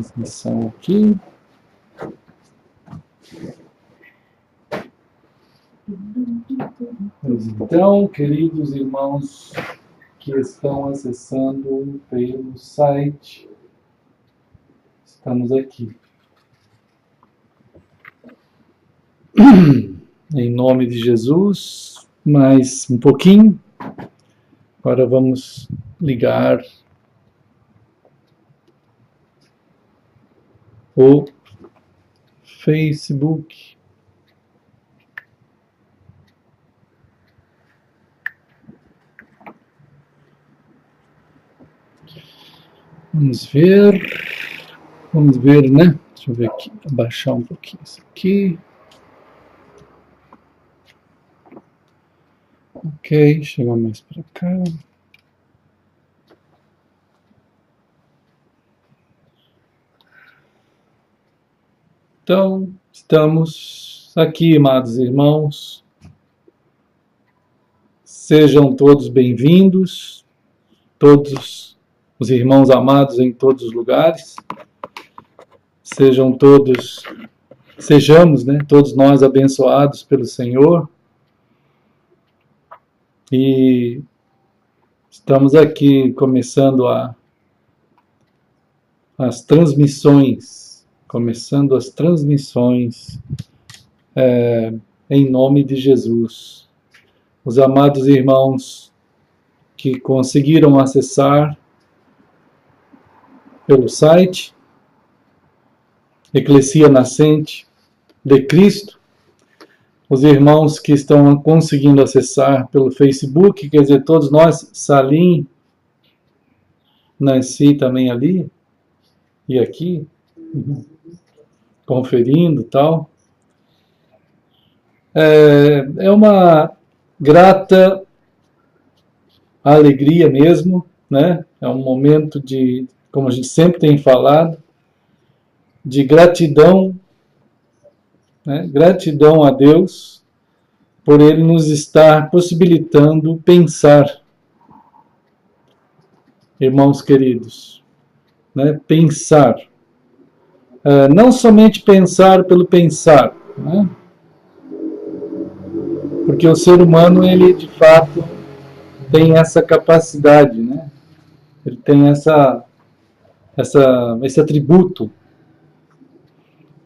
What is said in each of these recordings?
transmissão aqui. Pois então, queridos irmãos que estão acessando pelo site, estamos aqui. Em nome de Jesus, mais um pouquinho. Agora vamos ligar o Facebook. Vamos ver, né? Deixa eu ver aqui, abaixar um pouquinho isso aqui. Ok, chegar mais para cá. Então, estamos aqui, amados irmãos. Sejam todos bem-vindos, todos os irmãos amados em todos os lugares. Sejamos, né, todos nós abençoados pelo Senhor. E estamos aqui começando as transmissões, em nome de Jesus. Os amados irmãos que conseguiram acessar pelo site Eclesia Nascente de Cristo, os irmãos que estão conseguindo acessar pelo Facebook, quer dizer, todos nós, Salim, Nancy também ali, e aqui, conferindo e tal. É uma grata alegria mesmo, né? É um momento de, como a gente sempre tem falado, de gratidão, né? Gratidão a Deus por Ele nos estar possibilitando pensar, irmãos queridos, né? Pensar. Não somente pensar pelo pensar, né? Porque o ser humano, ele de fato tem essa capacidade, né? Ele tem esse atributo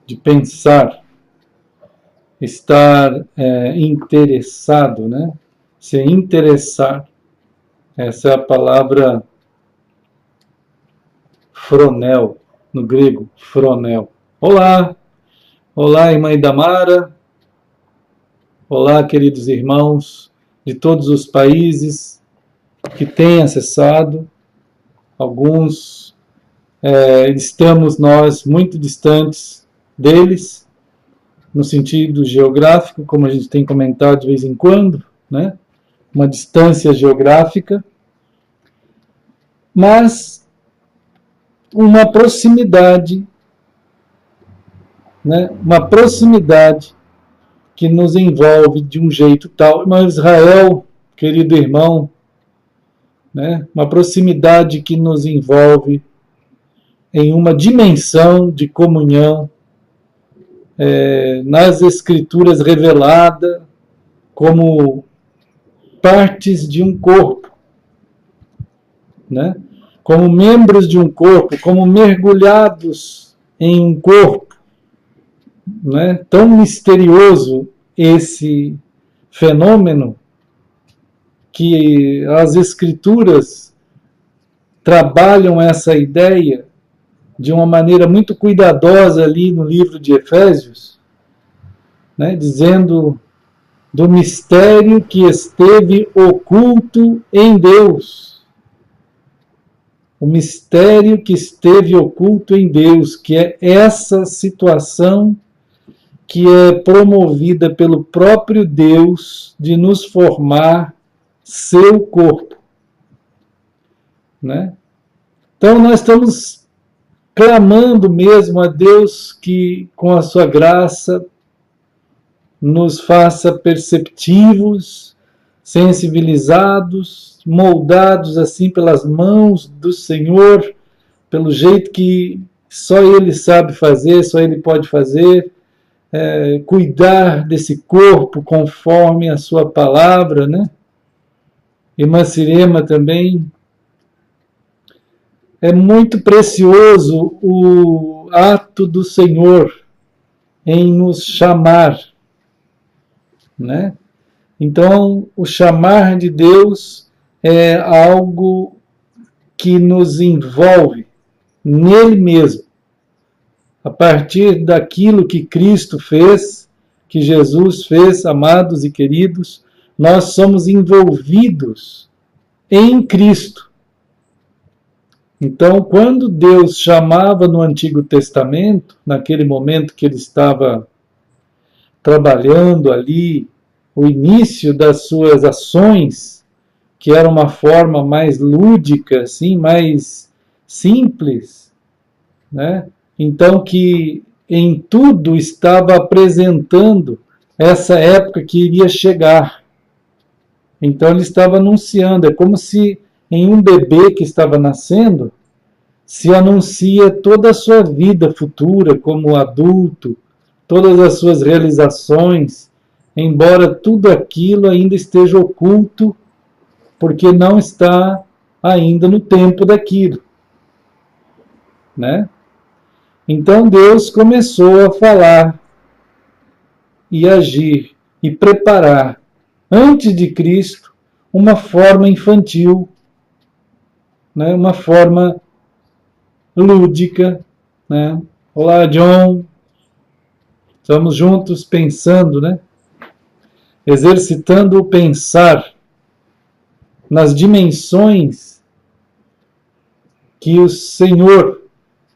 de pensar, estar interessado, né? Se interessar. Essa é a palavra fronel, no grego, fronel. Olá! Olá, irmã Idamara. Olá, queridos irmãos de todos os países que têm acessado. Alguns estamos nós muito distantes deles, no sentido geográfico, como a gente tem comentado de vez em quando, né? Uma distância geográfica, mas uma proximidade, né? Uma proximidade que nos envolve de um jeito tal. Irmão Israel, querido irmão, né? Uma proximidade que nos envolve em uma dimensão de comunhão nas Escrituras revelada como partes de um corpo, né? Como membros de um corpo, como mergulhados em um corpo, né? Tão misterioso esse fenômeno que as Escrituras trabalham essa ideia de uma maneira muito cuidadosa ali no livro de Efésios, né? Dizendo do mistério que esteve oculto em Deus. O mistério que esteve oculto em Deus, que é essa situação que é promovida pelo próprio Deus de nos formar seu corpo, né? Então nós estamos clamando mesmo a Deus que com a sua graça nos faça perceptivos, sensibilizados, moldados assim pelas mãos do Senhor, pelo jeito que só Ele sabe fazer, só Ele pode fazer, cuidar desse corpo conforme a sua palavra, né? Irmã Cirema também. É muito precioso o ato do Senhor em nos chamar, né? Então, o chamar de Deus é algo que nos envolve nele mesmo. A partir daquilo que Cristo fez, que Jesus fez, amados e queridos, nós somos envolvidos em Cristo. Então, quando Deus chamava no Antigo Testamento, naquele momento que ele estava trabalhando ali, o início das suas ações, que era uma forma mais lúdica, assim, mais simples, né? Então, que em tudo estava apresentando essa época que iria chegar. Então, ele estava anunciando, é como se em um bebê que estava nascendo, se anuncia toda a sua vida futura como adulto, todas as suas realizações, embora tudo aquilo ainda esteja oculto, porque não está ainda no tempo daquilo, né? Então Deus começou a falar e agir e preparar, antes de Cristo, uma forma infantil, né? Uma forma lúdica, né? Olá, John. Estamos juntos pensando, né? Exercitando o pensar nas dimensões que o Senhor,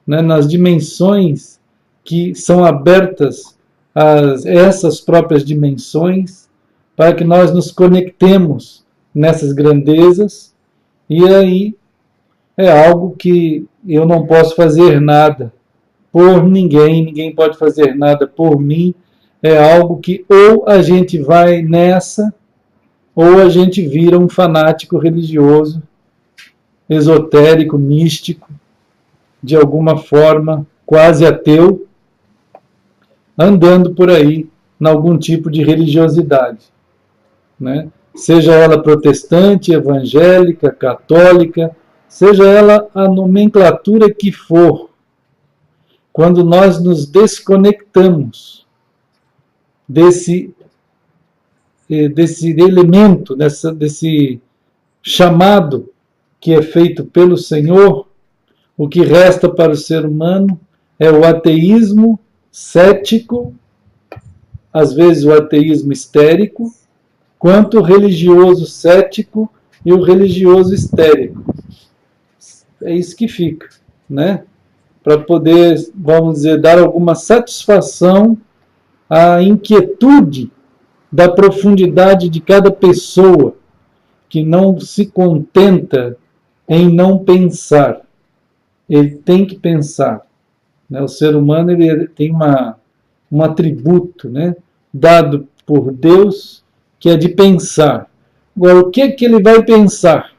né, nas dimensões que são abertas a essas próprias dimensões, para que nós nos conectemos nessas grandezas, e aí é algo que eu não posso fazer nada por ninguém, ninguém pode fazer nada por mim, é algo que ou a gente vai nessa, ou a gente vira um fanático religioso, esotérico, místico, de alguma forma quase ateu, andando por aí em algum tipo de religiosidade, né? Seja ela protestante, evangélica, católica, seja ela a nomenclatura que for, quando nós nos desconectamos desse elemento, desse chamado que é feito pelo Senhor, o que resta para o ser humano é o ateísmo cético, às vezes o ateísmo histérico, quanto o religioso cético e o religioso histérico. É isso que fica, né? Para poder, vamos dizer, dar alguma satisfação à inquietude da profundidade de cada pessoa, que não se contenta em não pensar. Ele tem que pensar, né? O ser humano ele tem um atributo, né, dado por Deus, que é de pensar. Agora, o que ele vai pensar?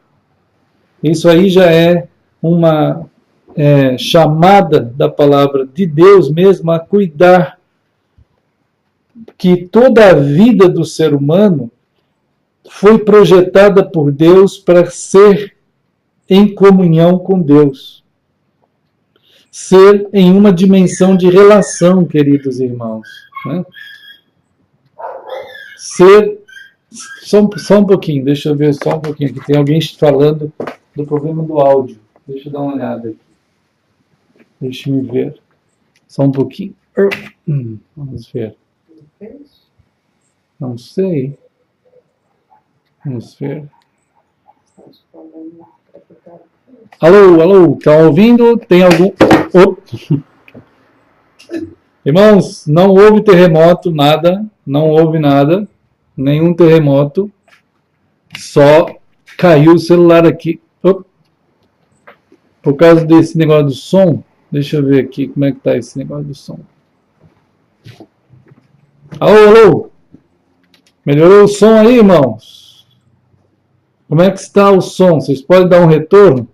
Isso aí já é uma chamada da palavra de Deus mesmo a cuidar que toda a vida do ser humano foi projetada por Deus para ser em comunhão com Deus. Ser em uma dimensão de relação, queridos irmãos, né? Ser... Só um pouquinho, deixa eu ver só um pouquinho aqui. Tem alguém falando do problema do áudio. Deixa eu dar uma olhada aqui. Deixa eu ver. Só um pouquinho. Vamos ver. Não sei. Vamos ver. Alô, alô, tá ouvindo? Tem algum... Irmãos, não houve terremoto, nada. Não houve nada. Nenhum terremoto. Só caiu o celular aqui. Por causa desse negócio do som. Deixa eu ver aqui como é que tá esse negócio do som. Alô, alô. Melhorou o som aí, irmãos? Como é que está o som? Vocês podem dar um retorno?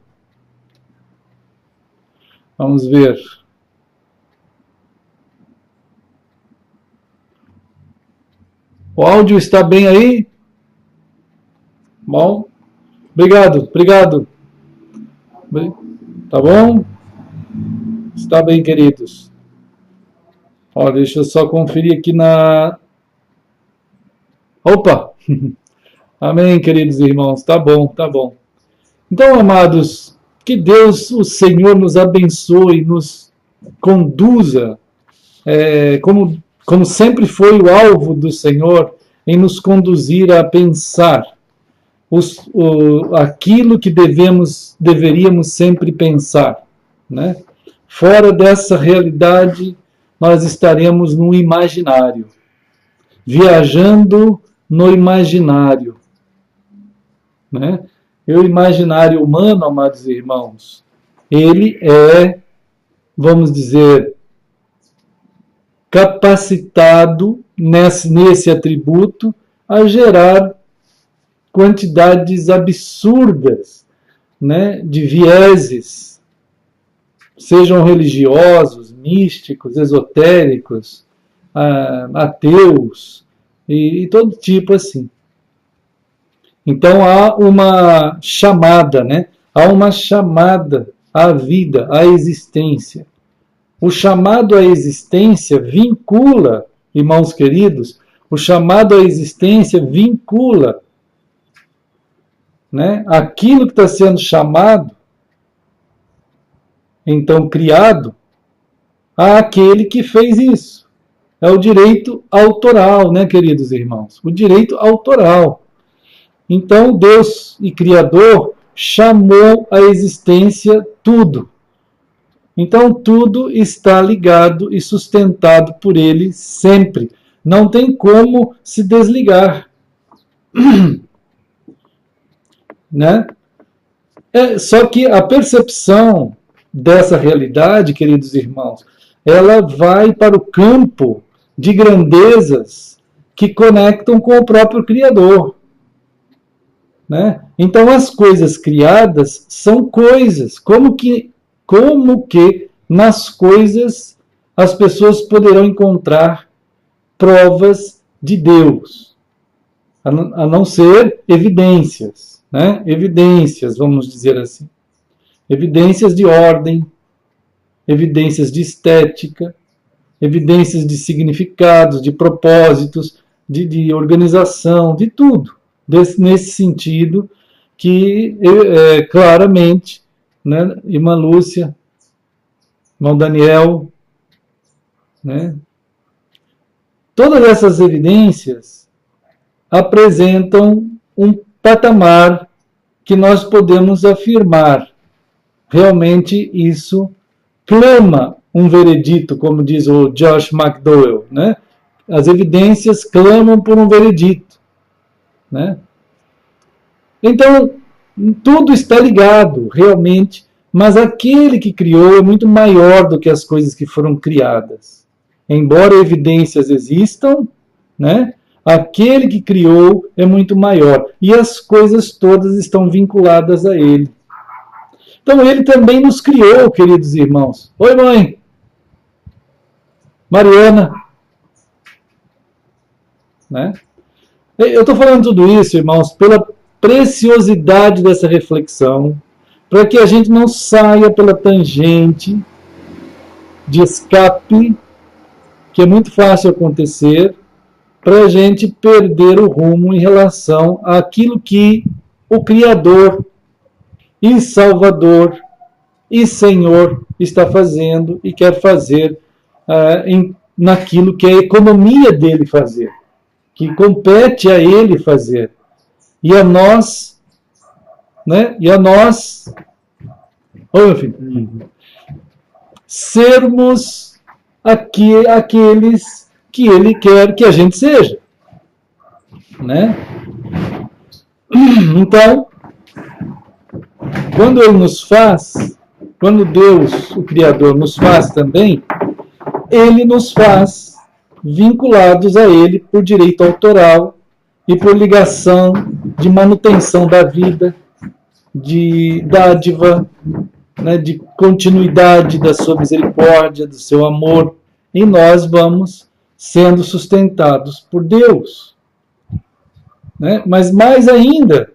Vamos ver. O áudio está bem aí? Bom, obrigado. Tá bom? Está bem, queridos. Ó, deixa eu só conferir aqui na... Opa! Amém, queridos irmãos. Tá bom. Então, amados, que Deus, o Senhor, nos abençoe, nos conduza, como sempre foi o alvo do Senhor, em nos conduzir a pensar aquilo que deveríamos sempre pensar, né? Fora dessa realidade, nós estaremos no imaginário, viajando no imaginário, né? E o imaginário humano, amados irmãos, ele é, vamos dizer, capacitado nesse atributo a gerar quantidades absurdas, né, de vieses, sejam religiosos, místicos, esotéricos, ateus e todo tipo assim. Então há uma chamada, né? Há uma chamada à vida, à existência. O chamado à existência vincula, irmãos queridos, o chamado à existência vincula, né, aquilo que está sendo chamado, então criado, àquele que fez isso. É o direito autoral, né, queridos irmãos? O direito autoral. Então, Deus e Criador chamou à existência tudo. Então, tudo está ligado e sustentado por Ele sempre. Não tem como se desligar. Né? Só que a percepção dessa realidade, queridos irmãos, ela vai para o campo de grandezas que conectam com o próprio Criador. Né? Então, as coisas criadas são coisas. Como que nas coisas as pessoas poderão encontrar provas de Deus? A não ser evidências. Né? Evidências, vamos dizer assim. Evidências de ordem, evidências de estética, evidências de significados, de propósitos, de organização, de tudo. Nesse sentido que, claramente, né, irmã Lúcia, irmão Daniel, né, todas essas evidências apresentam um patamar que nós podemos afirmar. Realmente isso clama um veredito, como diz o Josh McDowell, né? As evidências clamam por um veredito, né? Então, tudo está ligado, realmente, mas aquele que criou é muito maior do que as coisas que foram criadas. Embora evidências existam, né? Aquele que criou é muito maior. E as coisas todas estão vinculadas a ele. Então ele também nos criou, queridos irmãos. Oi, mãe. Mariana. Né? Eu estou falando tudo isso, irmãos, pela preciosidade dessa reflexão, para que a gente não saia pela tangente de escape, que é muito fácil acontecer, para a gente perder o rumo em relação àquilo que o Criador e Salvador e Senhor está fazendo e quer fazer naquilo que é a economia dele fazer, que compete a ele fazer. E a nós, né? E a nós, meu filho, sermos aqueles que ele quer que a gente seja, né? Então, quando ele nos faz, quando Deus, o Criador, nos faz também, ele nos faz vinculados a ele por direito autoral e por ligação de manutenção da vida, de dádiva, né, de continuidade da sua misericórdia, do seu amor, e nós vamos sendo sustentados por Deus. né? Mas mais ainda,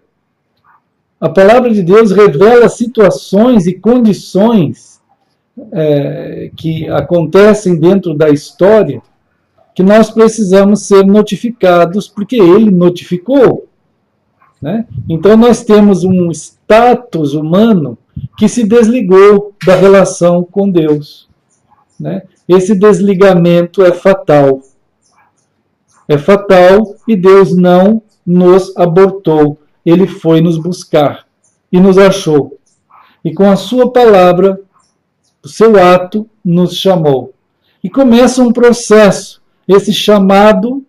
a palavra de Deus revela situações e condições que acontecem dentro da história que nós precisamos ser notificados, porque Ele notificou, né? Então nós temos um status humano que se desligou da relação com Deus, né? Esse desligamento é fatal. É fatal e Deus não nos abortou. Ele foi nos buscar e nos achou. E com a sua palavra, o seu ato, nos chamou. E começa um processo. Esse chamado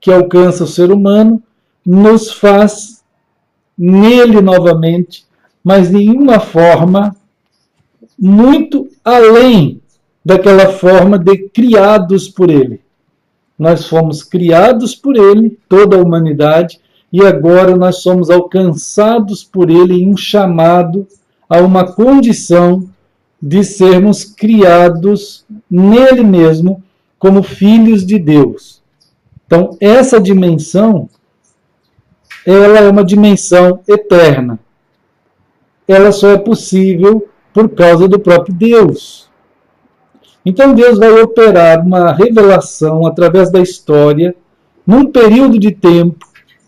que alcança o ser humano nos faz nele novamente, mas de uma forma muito além daquela forma de criados por ele. Nós fomos criados por ele, toda a humanidade, e agora nós somos alcançados por ele em um chamado a uma condição de sermos criados nele mesmo como filhos de Deus. Então, essa dimensão, ela é uma dimensão eterna. Ela só é possível por causa do próprio Deus. Então Deus vai operar uma revelação através da história, num período de tempo,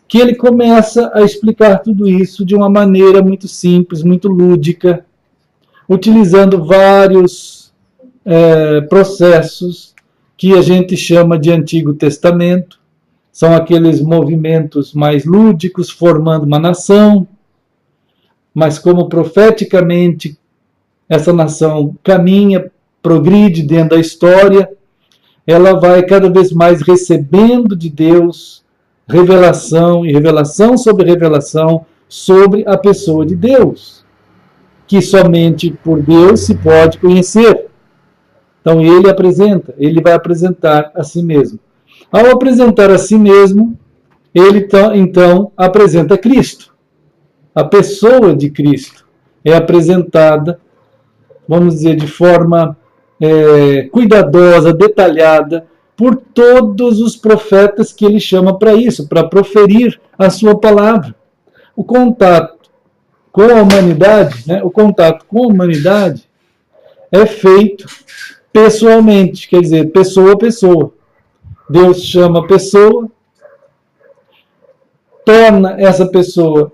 que ele começa a explicar tudo isso de uma maneira muito simples, muito lúdica, utilizando vários processos que a gente chama de Antigo Testamento. São aqueles movimentos mais lúdicos, formando uma nação, mas como profeticamente essa nação caminha, progride dentro da história, ela vai cada vez mais recebendo de Deus revelação e revelação sobre a pessoa de Deus, que somente por Deus se pode conhecer. Então ele vai apresentar a si mesmo. Ao apresentar a si mesmo, ele então apresenta Cristo. A pessoa de Cristo é apresentada, vamos dizer, de forma cuidadosa, detalhada, por todos os profetas que ele chama para isso, para proferir a sua palavra. O contato com a humanidade, né, é feito pessoalmente, quer dizer, pessoa a pessoa. Deus chama a pessoa, torna essa pessoa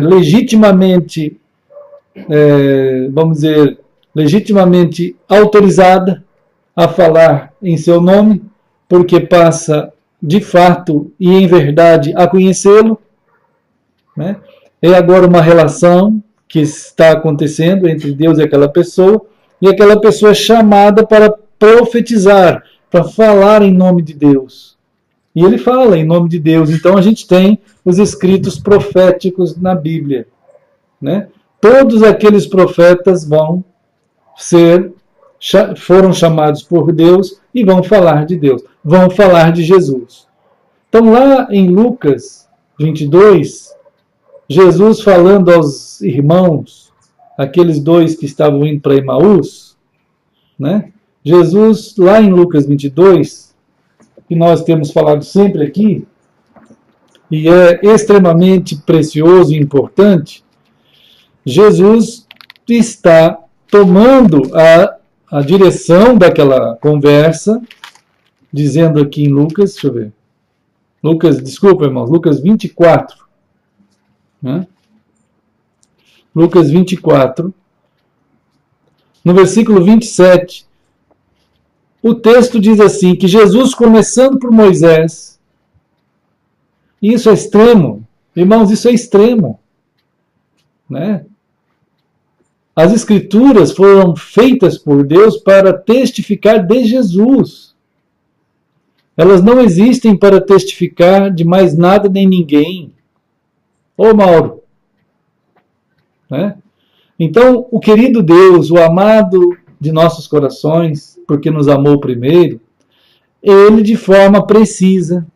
legitimamente, vamos dizer, legitimamente autorizada a falar em seu nome, porque passa de fato e em verdade a conhecê-lo, né? É agora uma relação que está acontecendo entre Deus e aquela pessoa é chamada para profetizar, para falar em nome de Deus. E ele fala em nome de Deus. Então a gente tem os escritos proféticos na Bíblia, né? Todos aqueles profetas foram chamados por Deus e vão falar de Deus, vão falar de Jesus. Então lá em Lucas 22, Jesus falando aos irmãos, aqueles dois que estavam indo para Emaús, né? Jesus, lá em Lucas 22, que nós temos falado sempre aqui, e é extremamente precioso e importante, Jesus está tomando a direção daquela conversa, dizendo aqui em Lucas, deixa eu ver, desculpa, irmãos, Lucas 24, né? Lucas 24, no versículo 27, o texto diz assim, que Jesus, começando por Moisés, e isso é extremo, irmãos, isso é extremo, né? As Escrituras foram feitas por Deus para testificar de Jesus. Elas não existem para testificar de mais nada nem ninguém. Ô Mauro, né? Então, o querido Deus, o amado de nossos corações, porque nos amou primeiro, ele de forma precisa,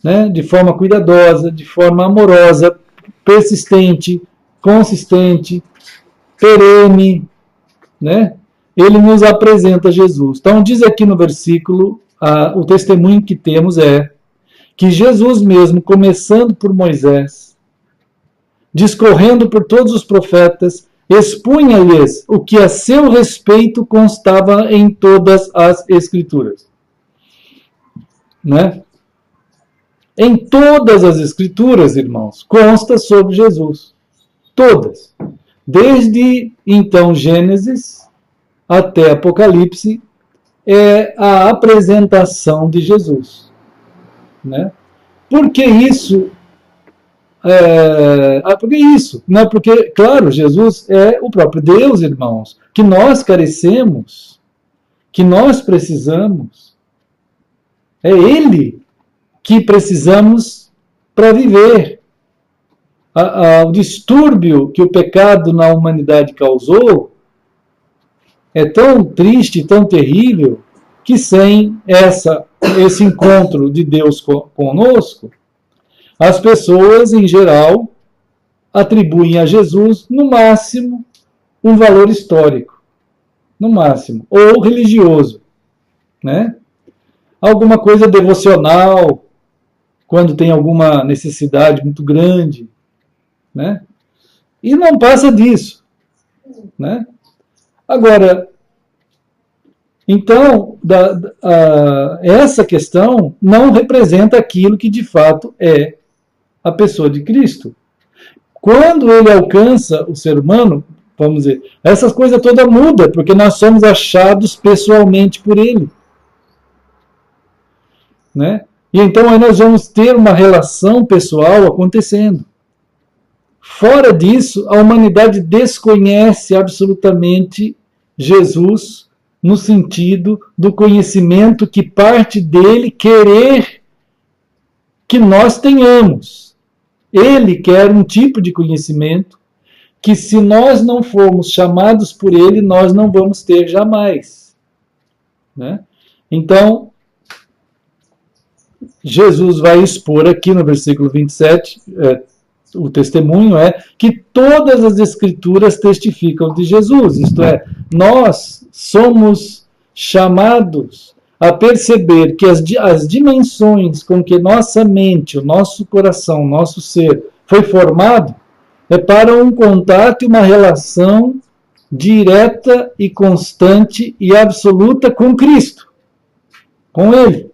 né? De forma cuidadosa, de forma amorosa, persistente, consistente, perene, né? Ele nos apresenta Jesus. Então diz aqui no versículo, o testemunho que temos é que Jesus mesmo, começando por Moisés, discorrendo por todos os profetas, expunha-lhes o que a seu respeito constava em todas as Escrituras. Né? Em todas as Escrituras, irmãos, consta sobre Jesus. Todas. Desde, então, Gênesis até Apocalipse, é a apresentação de Jesus. Né? Por que isso? Por que isso? Né? Porque, claro, Jesus é o próprio Deus, irmãos, que nós carecemos, que nós precisamos. É Ele que precisamos para viver. O distúrbio que o pecado na humanidade causou é tão triste, tão terrível, que sem esse encontro de Deus conosco, as pessoas, em geral, atribuem a Jesus, no máximo, um valor histórico. No máximo. Ou religioso. Né? Alguma coisa devocional, quando tem alguma necessidade muito grande. Né? E não passa disso. Né? Agora, então, essa questão não representa aquilo que de fato é a pessoa de Cristo. Quando ele alcança o ser humano, vamos dizer, essas coisas todas mudam, porque nós somos achados pessoalmente por ele. Né? E então aí nós vamos ter uma relação pessoal acontecendo. Fora disso, a humanidade desconhece absolutamente Jesus no sentido do conhecimento que parte dele querer que nós tenhamos. Ele quer um tipo de conhecimento que, se nós não formos chamados por ele, nós não vamos ter jamais. Né? Então, Jesus vai expor aqui no versículo 27, o testemunho é que todas as Escrituras testificam de Jesus, isto é, nós somos chamados a perceber que as dimensões com que nossa mente, o nosso coração, o nosso ser foi formado é para um contato e uma relação direta e constante e absoluta com Cristo, com Ele.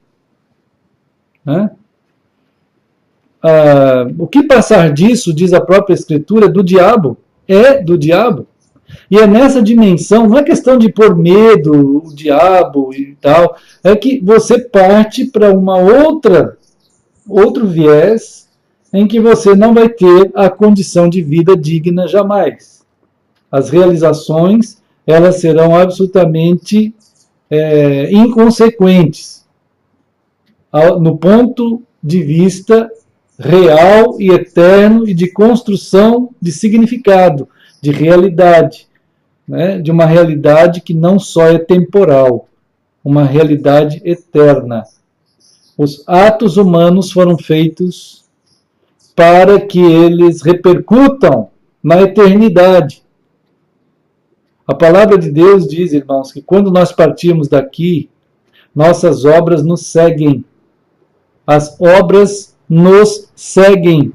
Né? O que passar disso, diz a própria Escritura, do diabo, é do diabo. E é nessa dimensão, não é questão de pôr medo, o diabo e tal, é que você parte para outro viés em que você não vai ter a condição de vida digna jamais. As realizações, elas serão absolutamente inconsequentes no ponto de vista real e eterno e de construção de significado, de realidade, né? De uma realidade que não só é temporal, uma realidade eterna. Os atos humanos foram feitos para que eles repercutam na eternidade. A palavra de Deus diz, irmãos, que quando nós partirmos daqui, nossas obras nos seguem. As obras nos seguem.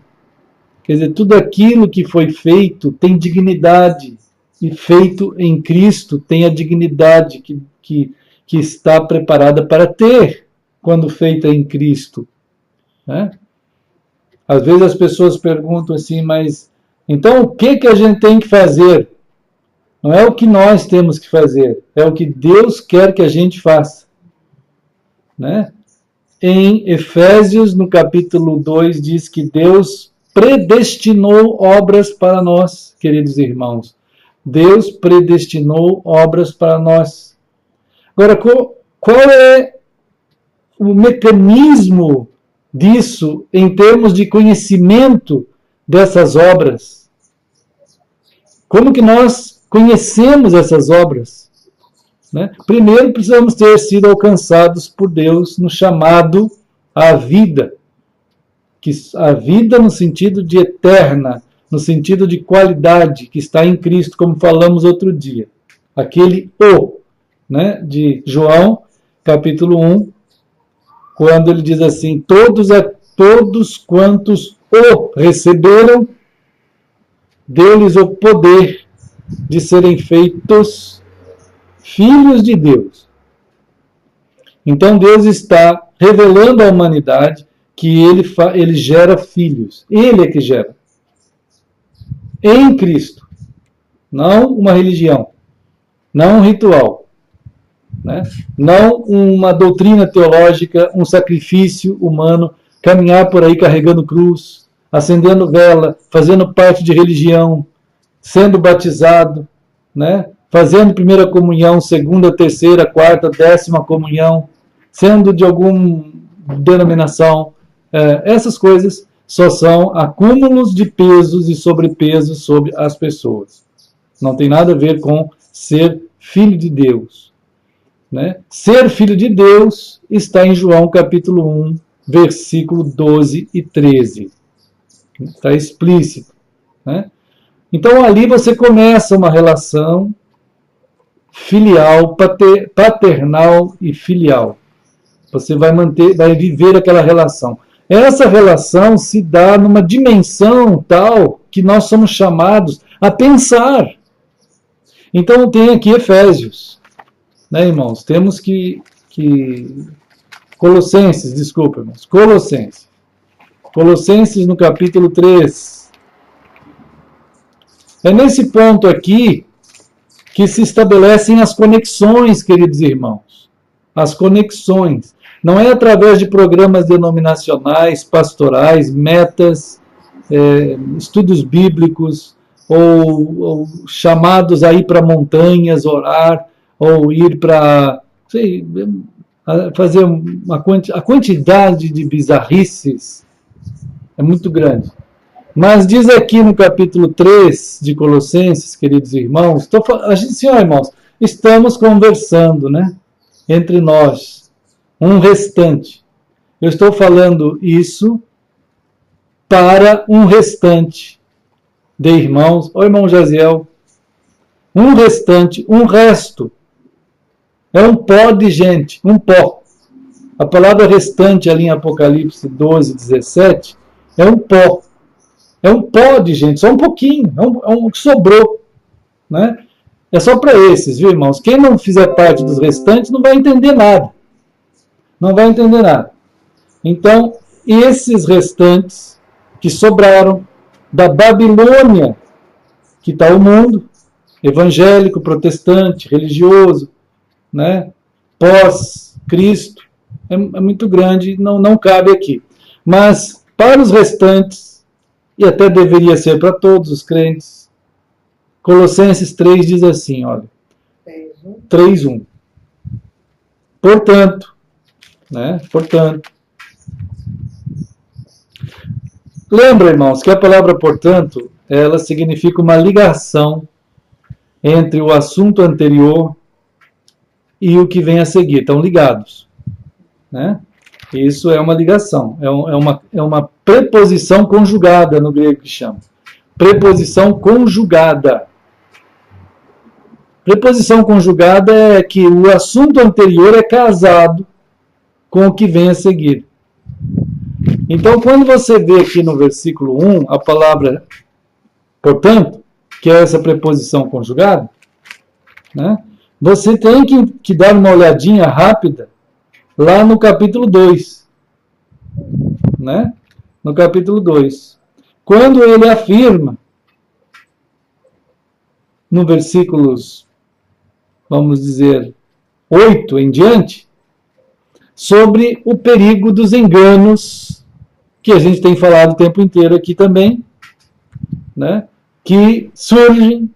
Quer dizer, tudo aquilo que foi feito tem dignidade. E feito em Cristo tem a dignidade que está preparada para ter quando feita em Cristo. Né? Às vezes as pessoas perguntam assim, mas então o que a gente tem que fazer? Não é o que nós temos que fazer, é o que Deus quer que a gente faça. Né? Em Efésios, no capítulo 2, diz que Deus predestinou obras para nós, queridos irmãos. Deus predestinou obras para nós. Agora, qual é o mecanismo disso em termos de conhecimento dessas obras? Como que nós conhecemos essas obras? Né? Primeiro, precisamos ter sido alcançados por Deus no chamado à vida. A vida no sentido de eterna, no sentido de qualidade, que está em Cristo, como falamos outro dia. Aquele né, de João, capítulo 1, quando ele diz assim, todos todos quantos o receberam, deu-lhes o poder de serem feitos filhos de Deus. Então Deus está revelando à humanidade que ele gera filhos. Ele é que gera. Em Cristo. Não uma religião. Não um ritual. Né? Não uma doutrina teológica, um sacrifício humano, caminhar por aí carregando cruz, acendendo vela, fazendo parte de religião, sendo batizado, né? Fazendo primeira comunhão, segunda, terceira, quarta, 10ª comunhão, sendo de alguma denominação. Essas coisas só são acúmulos de pesos e sobrepesos sobre as pessoas. Não tem nada a ver com ser filho de Deus. Né? Ser filho de Deus está em João capítulo 1, versículo 12 e 13. Está explícito. Né? Então ali você começa uma relação filial, paternal e filial. Você vai viver aquela relação. Essa relação se dá numa dimensão tal que nós somos chamados a pensar. Então tem aqui Efésios, né, irmãos? Temos que Colossenses, desculpa, irmãos. Colossenses no capítulo 3. É nesse ponto aqui que se estabelecem as conexões, queridos irmãos. As conexões. Não é através de programas denominacionais, pastorais, metas, estudos bíblicos, ou chamados a ir para montanhas, orar, ou ir para fazer a quantidade de bizarrices é muito grande. Mas diz aqui no capítulo 3 de Colossenses, queridos irmãos, a gente, senhor, irmãos, estamos conversando, né, entre nós, um restante. Eu estou falando isso para um restante de irmãos. Ô, irmão Jaziel, um restante, um resto. É um pó de gente, um pó. A palavra restante ali em Apocalipse 12, 17, é um pó. É um pó de gente, só um pouquinho, é um que sobrou. Né? É só para esses, viu, irmãos? Quem não fizer parte dos restantes não vai entender nada. Não vai entender nada. Então, esses restantes que sobraram da Babilônia, que está o mundo, evangélico, protestante, religioso, né? Pós-Cristo, é muito grande, não cabe aqui. Mas, para os restantes, e até deveria ser para todos os crentes, Colossenses 3 diz assim, olha, 3:1. Portanto, lembra, irmãos, que a palavra portanto, ela significa uma ligação entre o assunto anterior e o que vem a seguir. Estão ligados. Né? Isso é uma ligação, é uma preposição conjugada no grego que chama. Preposição conjugada. Preposição conjugada é que o assunto anterior é casado com o que vem a seguir. Então, quando você vê aqui no versículo 1 a palavra portanto, que é essa preposição conjugada, né, você tem que dar uma olhadinha rápida lá no capítulo 2. Né? No capítulo 2. Quando ele afirma, no versículos, vamos dizer, 8 em diante, sobre o perigo dos enganos, que a gente tem falado o tempo inteiro aqui também, né, que surgem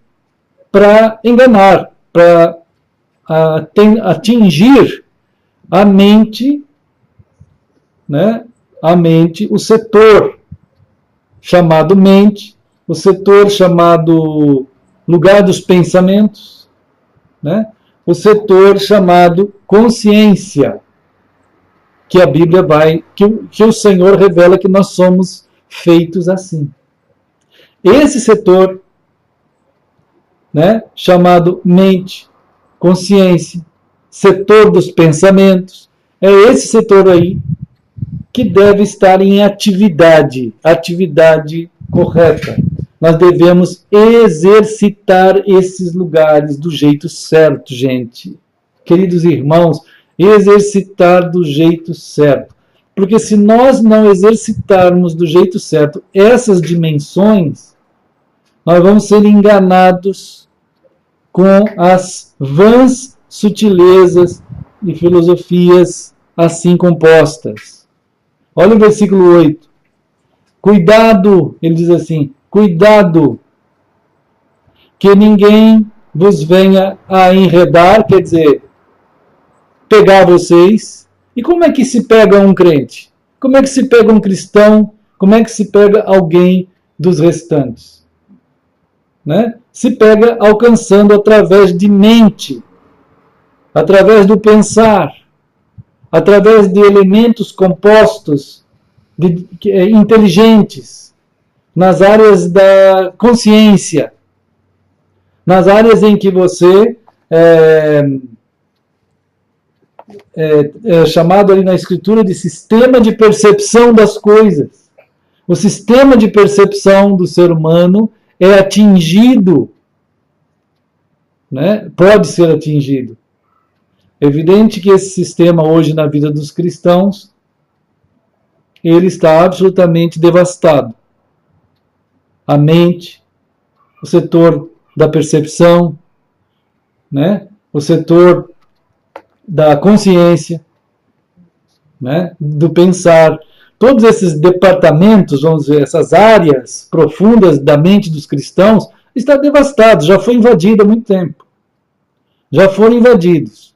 para enganar, para atingir a mente, né, o setor chamado mente, o setor chamado lugar dos pensamentos, né, o setor chamado consciência, que a Bíblia que o Senhor revela que nós somos feitos assim. Esse setor, né, chamado mente, consciência, setor dos pensamentos, é esse setor aí que deve estar em atividade correta. Nós devemos exercitar esses lugares do jeito certo, gente. Queridos irmãos, exercitar do jeito certo. Porque se nós não exercitarmos do jeito certo essas dimensões, nós vamos ser enganados com as vãs sutilezas e filosofias assim compostas. Olha o versículo 8. Cuidado, ele diz assim, cuidado, que ninguém vos venha a enredar, quer dizer, pegar vocês. E como é que se pega um crente? Como é que se pega um cristão? Como é que se pega alguém dos restantes? Né? Se pega alcançando através de mente, através do pensar, através de elementos compostos, inteligentes, nas áreas da consciência, nas áreas em que você é chamado ali na Escritura de sistema de percepção das coisas. O sistema de percepção do ser humano é atingido, né? Pode ser atingido. É evidente que esse sistema hoje na vida dos cristãos, ele está absolutamente devastado. A mente, o setor da percepção, né? O setor da consciência, né? Do pensar. Todos esses departamentos, vamos dizer, essas áreas profundas da mente dos cristãos, está devastado, já foi invadido há muito tempo. Já foram invadidos.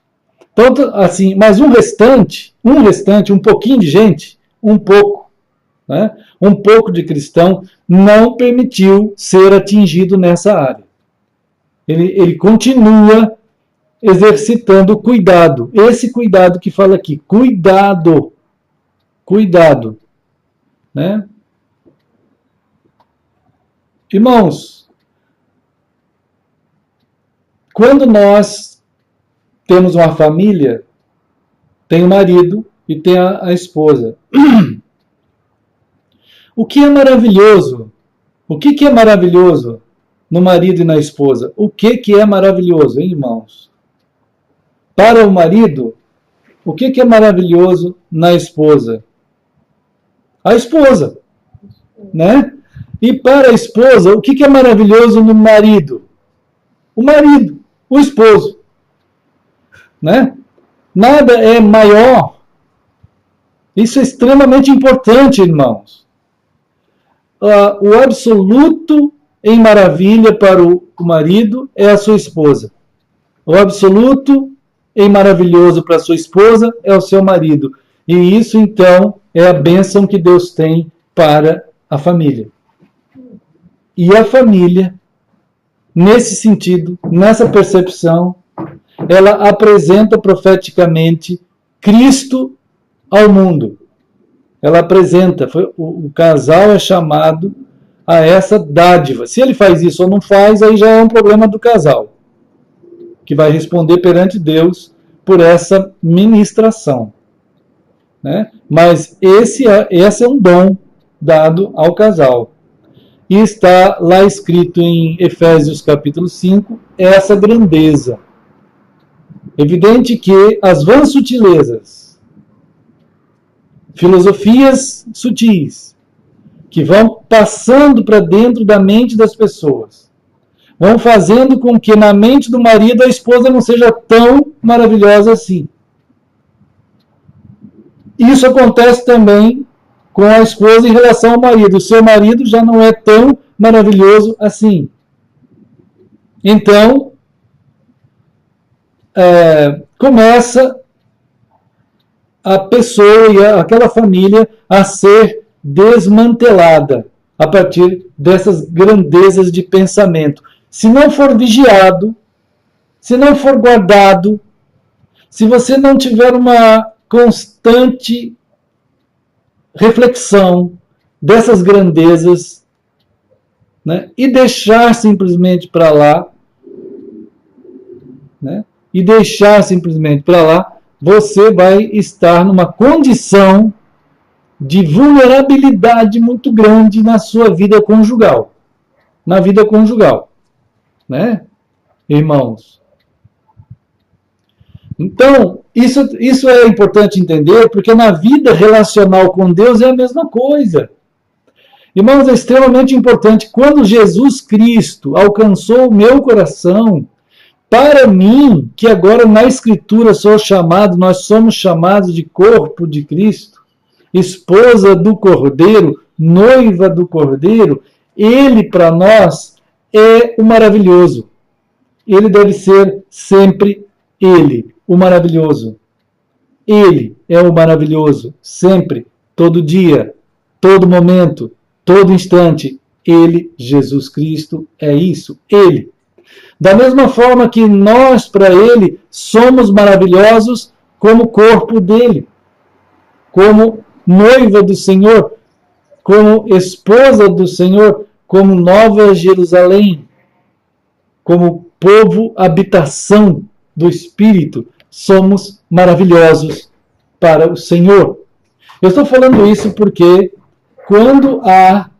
Então, assim, mas um restante, um pouquinho de gente, um pouco de cristão, não permitiu ser atingido nessa área. Ele continua exercitando o cuidado. Esse cuidado que fala aqui. Cuidado. Né? Irmãos, quando nós temos uma família, tem o marido e tem a esposa. O que é maravilhoso? O que é maravilhoso no marido e na esposa? O que é maravilhoso, hein, irmãos? Para o marido, o que é maravilhoso na esposa? A esposa, né? E para a esposa, o que é maravilhoso no marido? O marido, o esposo, né? Nada é maior. Isso é extremamente importante, irmãos. O absoluto em maravilha para o marido é a sua esposa. O absoluto em maravilhoso para a sua esposa é o seu marido. E isso, então, é a bênção que Deus tem para a família. E a família, nesse sentido, nessa percepção, ela apresenta profeticamente Cristo ao mundo. Ela apresenta, o casal é chamado a essa dádiva. Se ele faz isso ou não faz, aí já é um problema do casal, que vai responder perante Deus por essa ministração. Né? Mas esse é um dom dado ao casal. E está lá escrito em Efésios capítulo 5, essa grandeza. Evidente que as vãs sutilezas, filosofias sutis, que vão passando para dentro da mente das pessoas, vão fazendo com que na mente do marido a esposa não seja tão maravilhosa assim. Isso acontece também com a esposa em relação ao marido. O seu marido já não é tão maravilhoso assim. Então, começa a pessoa e aquela família a ser desmantelada a partir dessas grandezas de pensamento. Se não for vigiado, se não for guardado, se você não tiver uma constante reflexão dessas grandezas, né, e deixar simplesmente para lá, né, você vai estar numa condição de vulnerabilidade muito grande na sua vida conjugal. Na vida conjugal. Né, irmãos? Então, isso é importante entender, porque na vida relacional com Deus é a mesma coisa. Irmãos, é extremamente importante. Quando Jesus Cristo alcançou o meu coração, para mim, que agora na Escritura nós somos chamados de corpo de Cristo, esposa do Cordeiro, noiva do Cordeiro, ele para nós é o maravilhoso. Ele deve ser sempre ele, o maravilhoso. Ele é o maravilhoso, sempre, todo dia, todo momento, todo instante. Ele, Jesus Cristo, é isso, ele. Da mesma forma que nós, para ele, somos maravilhosos como corpo dele, como noiva do Senhor, como esposa do Senhor, como Nova Jerusalém, como povo, habitação do Espírito, somos maravilhosos para o Senhor. Eu estou falando isso porque quando há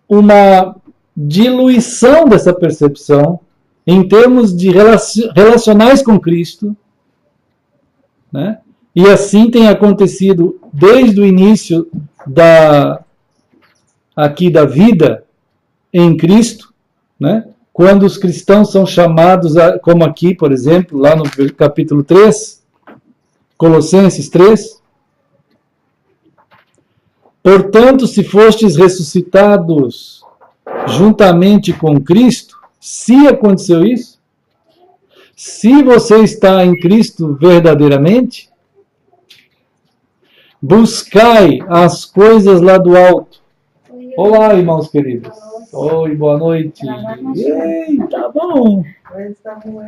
uma diluição dessa percepção, em termos de relacionais com Cristo, né? E assim tem acontecido desde o início da vida em Cristo, né? Quando os cristãos são chamados, como aqui, por exemplo, lá no capítulo 3, Colossenses 3, portanto, se fostes ressuscitados juntamente com Cristo, se aconteceu isso, se você está em Cristo verdadeiramente, buscai as coisas lá do alto. Olá, irmãos queridos. Oi, boa noite. Ei, tá bom.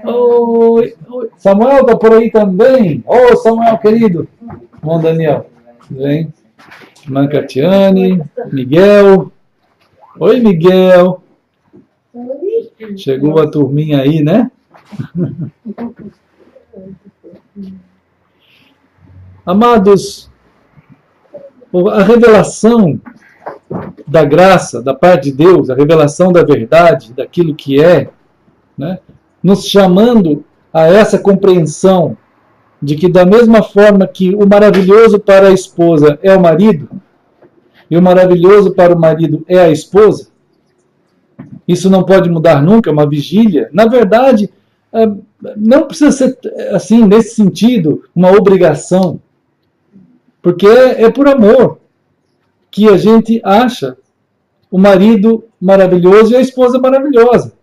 Oi, oi. Samuel tá por aí também. Ô, Samuel, querido. Bom, Daniel. Tudo bem? Irmã Catiane, Miguel. Oi, Miguel. Chegou a turminha aí, né? Amados, a revelação da graça, da parte de Deus, a revelação da verdade, daquilo que é, né, nos chamando a essa compreensão de que da mesma forma que o maravilhoso para a esposa é o marido, e o maravilhoso para o marido é a esposa, isso não pode mudar nunca, é uma vigília. Na verdade, não precisa ser assim, nesse sentido, uma obrigação, porque é por amor que a gente acha o marido maravilhoso e a esposa maravilhosa.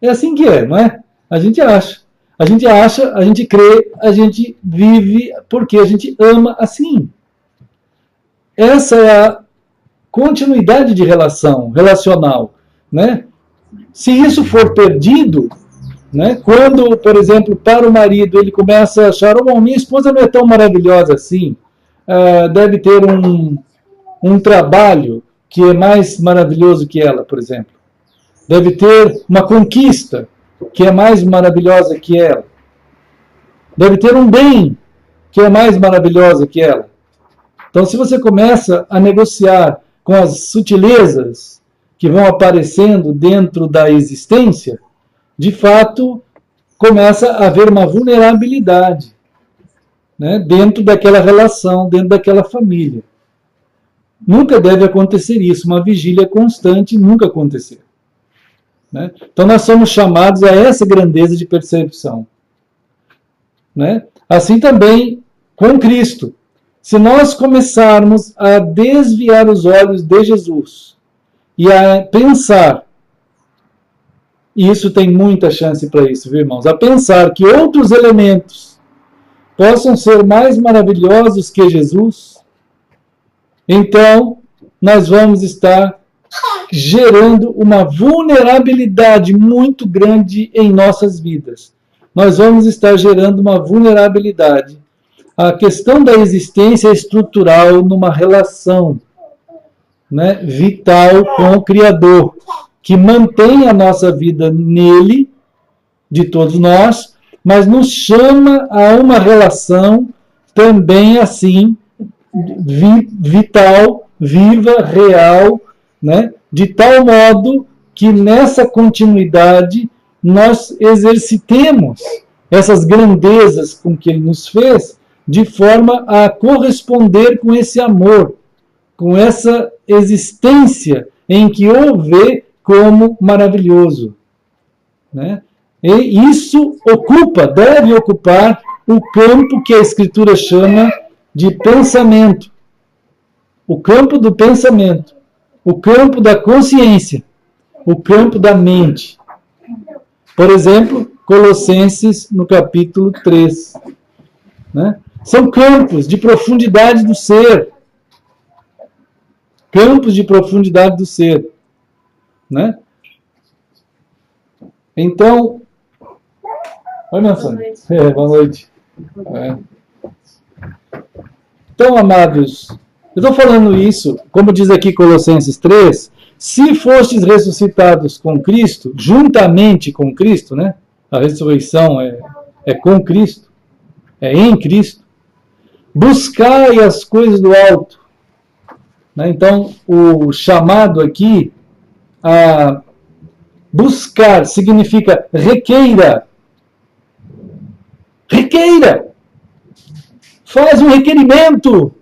É assim que é, não é? A gente acha, a gente crê, a gente vive porque a gente ama assim. Essa é a continuidade de relacional, né? Se isso for perdido, né? Quando, por exemplo, para o marido ele começa a achar, oh, minha esposa não é tão maravilhosa assim, deve ter um trabalho que é mais maravilhoso que ela, por exemplo. Deve ter uma conquista que é mais maravilhosa que ela. Deve ter um bem que é mais maravilhosa que ela. Então, se você começa a negociar com as sutilezas que vão aparecendo dentro da existência, de fato, começa a haver uma vulnerabilidade, né, dentro daquela relação, dentro daquela família. Nunca deve acontecer isso, uma vigília constante nunca acontecer. Né? Então nós somos chamados a essa grandeza de percepção. Né? Assim também com Cristo. Se nós começarmos a desviar os olhos de Jesus e a pensar, e isso tem muita chance para isso, viu, irmãos? A pensar que outros elementos possam ser mais maravilhosos que Jesus, então nós vamos estar gerando uma vulnerabilidade muito grande em nossas vidas. Nós vamos estar gerando uma vulnerabilidade. A questão da existência estrutural numa relação, né, vital com o Criador, que mantém a nossa vida nele, de todos nós, mas nos chama a uma relação também assim, vital viva, real, né? De tal modo que nessa continuidade nós exercitemos essas grandezas com que Ele nos fez, de forma a corresponder com esse amor, com essa existência em que o vê como maravilhoso, né? E isso deve ocupar o campo que a Escritura chama de pensamento, o campo do pensamento, o campo da consciência, o campo da mente. Por exemplo, Colossenses no capítulo 3. Né? São campos de profundidade do ser. Campos de profundidade do ser. Né? Então, oi, minha Sônia. Boa noite. Então, amados, eu estou falando isso, como diz aqui Colossenses 3, se fostes ressuscitados com Cristo, juntamente com Cristo, né? A ressurreição é com Cristo, é em Cristo, buscai as coisas do alto. Né? Então, o chamado aqui a buscar significa requeira. Requeira! Faz um requerimento!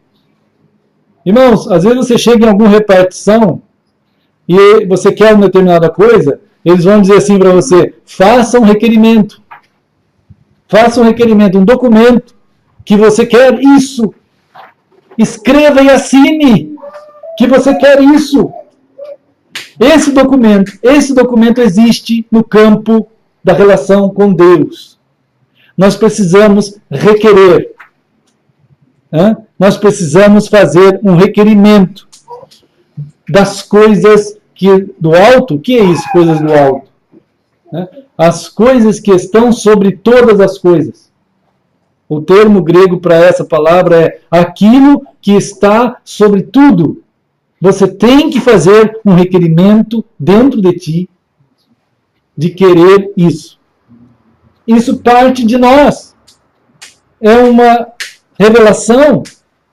Irmãos, às vezes você chega em alguma repartição e você quer uma determinada coisa, eles vão dizer assim para você, faça um requerimento. Faça um requerimento, um documento, que você quer isso. Escreva e assine que você quer isso. Esse documento existe no campo da relação com Deus. Nós precisamos requerer. Nós precisamos fazer um requerimento das coisas do alto. O que é isso, coisas do alto? As coisas que estão sobre todas as coisas. O termo grego para essa palavra é aquilo que está sobre tudo. Você tem que fazer um requerimento dentro de ti de querer isso. Isso parte de nós. É uma revelação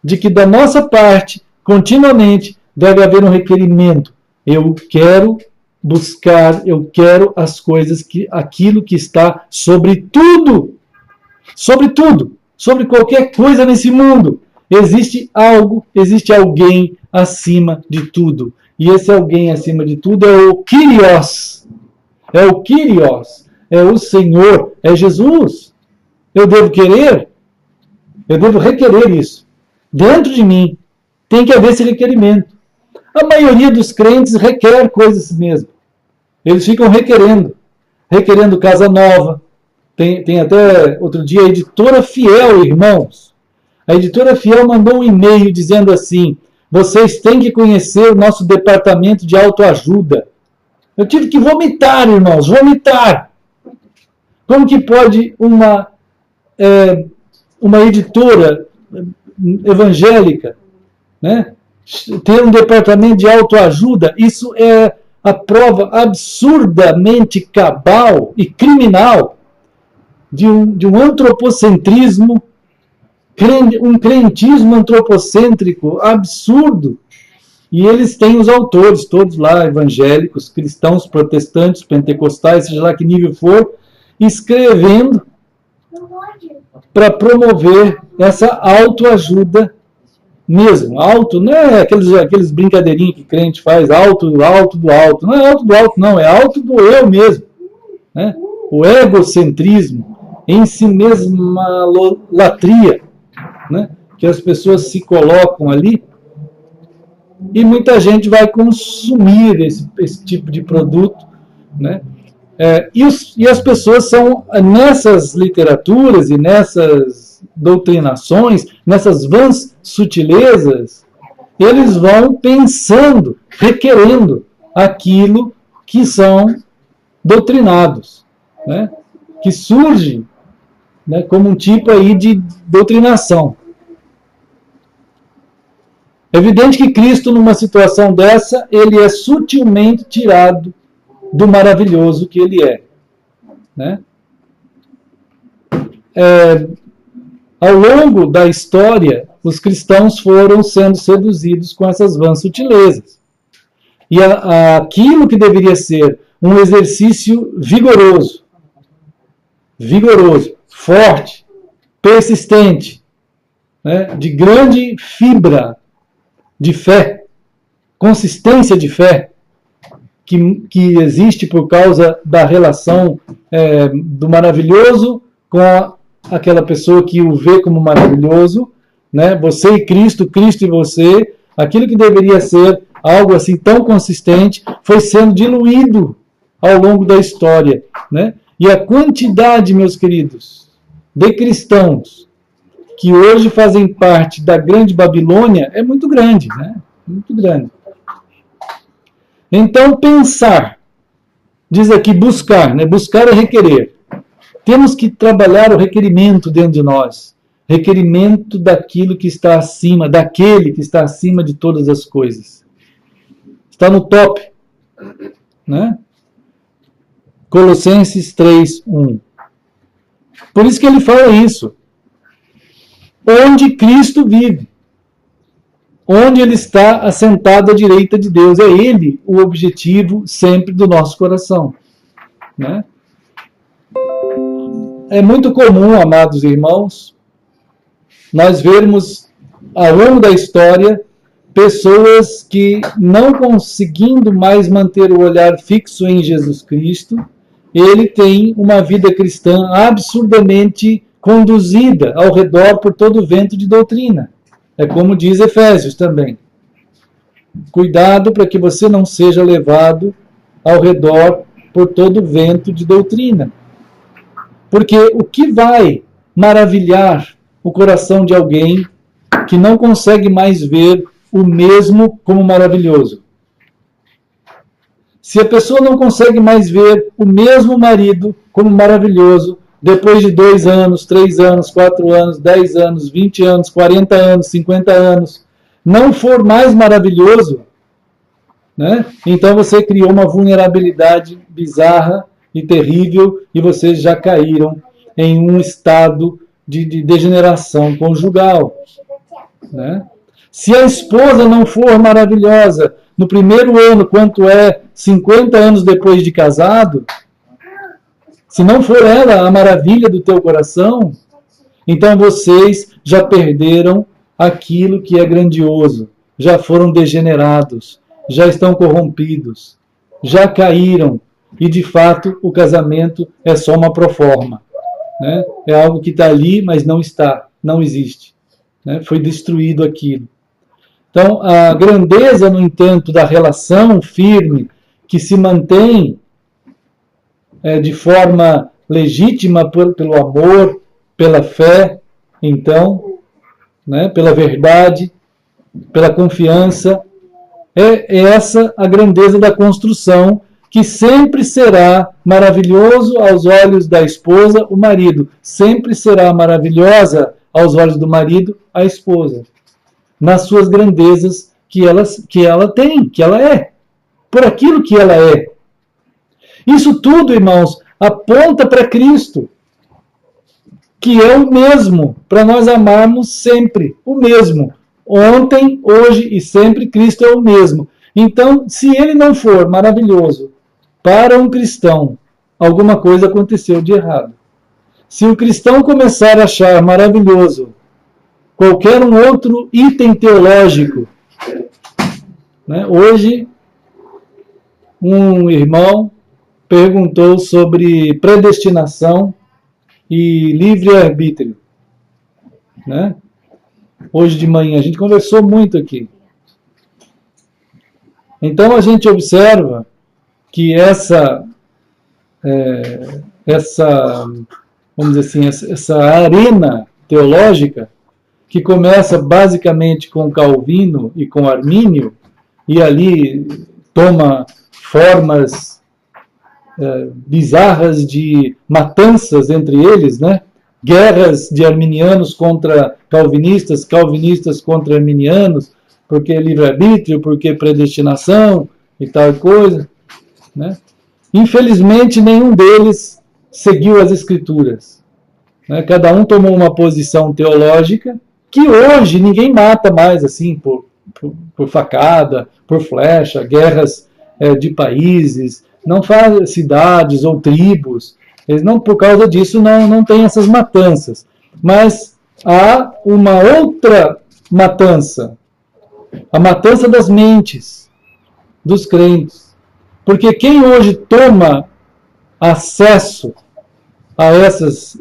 de que da nossa parte, continuamente, deve haver um requerimento. Eu quero buscar, eu quero as coisas, aquilo que está sobre tudo. Sobre tudo. Sobre qualquer coisa nesse mundo. Existe algo, existe alguém acima de tudo. E esse alguém acima de tudo é o Kyrios. É o Kyrios. É o Senhor. É Jesus. Eu devo querer? Eu devo requerer isso. Dentro de mim tem que haver esse requerimento. A maioria dos crentes requer coisas mesmo. Eles ficam requerendo. Requerendo casa nova. Tem até, outro dia, a Editora Fiel, irmãos. A Editora Fiel mandou um e-mail dizendo assim, vocês têm que conhecer o nosso departamento de autoajuda. Eu tive que vomitar, irmãos, vomitar. Como que pode uma editora evangélica, né, ter um departamento de autoajuda? Isso é a prova absurdamente cabal e criminal de um antropocentrismo, um crentismo antropocêntrico absurdo. E eles têm os autores, todos lá, evangélicos, cristãos, protestantes, pentecostais, seja lá que nível for, escrevendo para promover essa autoajuda mesmo. Auto não é aqueles brincadeirinhos que crente faz, alto do alto. Não é alto do alto, não, é alto do eu mesmo. Né? O egocentrismo, em si mesma latria, né? Que as pessoas se colocam ali e muita gente vai consumir esse tipo de produto, né? E as pessoas são, nessas literaturas e nessas doutrinações, nessas vãs sutilezas, eles vão pensando, requerendo aquilo que são doutrinados, né? Que surge, né, como um tipo aí de doutrinação. É evidente que Cristo, numa situação dessa, ele é sutilmente tirado do maravilhoso que ele é. Né? Ao longo da história, os cristãos foram sendo seduzidos com essas vãs sutilezas. E aquilo que deveria ser um exercício vigoroso, forte, persistente, né, de grande fibra de fé, consistência de fé, que existe por causa da relação do maravilhoso com aquela pessoa que o vê como maravilhoso, né? Você e Cristo, Cristo e você, aquilo que deveria ser algo assim tão consistente, foi sendo diluído ao longo da história, né? E a quantidade, meus queridos, de cristãos que hoje fazem parte da grande Babilônia é muito grande, né? Muito grande. Então, pensar, diz aqui buscar, né? Buscar é requerer. Temos que trabalhar o requerimento dentro de nós. Requerimento daquilo que está acima, daquele que está acima de todas as coisas. Está no top, né? Colossenses 3:1. Por isso que ele fala isso. Onde Cristo vive. Onde ele está assentado à direita de Deus. É ele o objetivo sempre do nosso coração, né? É muito comum, amados irmãos, nós vermos ao longo da história pessoas que, não conseguindo mais manter o olhar fixo em Jesus Cristo, ele tem uma vida cristã absurdamente conduzida ao redor por todo o vento de doutrina. É como diz Efésios também. Cuidado para que você não seja levado ao redor por todo o vento de doutrina. Porque o que vai maravilhar o coração de alguém que não consegue mais ver o mesmo como maravilhoso? Se a pessoa não consegue mais ver o mesmo marido como maravilhoso, depois de 2 anos, 3 anos, 4 anos, 10 anos, 20 anos, 40 anos, 50 anos, não for mais maravilhoso, né? Então você criou uma vulnerabilidade bizarra e terrível e vocês já caíram em um estado de degeneração conjugal, né? Se a esposa não for maravilhosa no primeiro ano, quanto é 50 anos depois de casado, se não for ela a maravilha do teu coração, então vocês já perderam aquilo que é grandioso, já foram degenerados, já estão corrompidos, já caíram, e de fato o casamento é só uma proforma, né? É algo que está ali, mas não está, não existe, né? Foi destruído aquilo. Então, a grandeza, no entanto, da relação firme, que se mantém de forma legítima pelo amor, pela fé, então, né, pela verdade, pela confiança, é essa a grandeza da construção, que sempre será maravilhoso aos olhos da esposa, o marido. Sempre será maravilhosa aos olhos do marido, a esposa. Nas suas grandezas que ela tem, que ela é. Por aquilo que ela é. Isso tudo, irmãos, aponta para Cristo, que é o mesmo, para nós amarmos sempre, o mesmo. Ontem, hoje e sempre, Cristo é o mesmo. Então, se ele não for maravilhoso para um cristão, alguma coisa aconteceu de errado. Se o cristão começar a achar maravilhoso qualquer um outro item teológico, né? Hoje, um irmão perguntou sobre predestinação e livre-arbítrio, né? Hoje de manhã, a gente conversou muito aqui. Então a gente observa que essa vamos dizer assim, essa arena teológica, que começa basicamente com Calvino e com Armínio, e ali toma formas bizarras de matanças entre eles, né? Guerras de arminianos contra calvinistas, calvinistas contra arminianos, porque é livre-arbítrio, porque é predestinação e tal coisa, né? Infelizmente, nenhum deles seguiu as Escrituras, né? Cada um tomou uma posição teológica que hoje ninguém mata mais assim por facada, por flecha, guerras de países, não faz cidades ou tribos. Eles não, por causa disso, não tem essas matanças. Mas há uma outra matança, a matança das mentes dos crentes. Porque quem hoje toma acesso a essas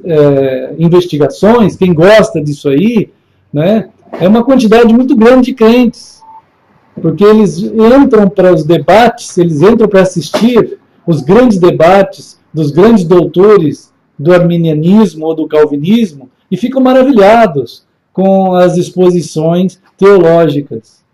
investigações, quem gosta disso aí, né, é uma quantidade muito grande de crentes. Porque eles entram para os debates, eles entram para assistir os grandes debates dos grandes doutores do arminianismo ou do calvinismo e ficam maravilhados com as exposições teológicas.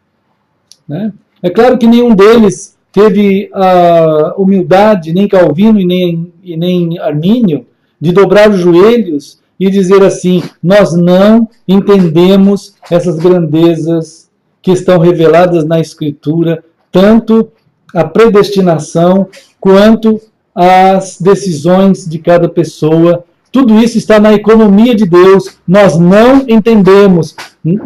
Né? É claro que nenhum deles teve a humildade, nem Calvino e nem Armínio, de dobrar os joelhos e dizer assim: nós não entendemos essas grandezas que estão reveladas na Escritura, tanto a predestinação quanto as decisões de cada pessoa. Tudo isso está na economia de Deus. Nós não entendemos.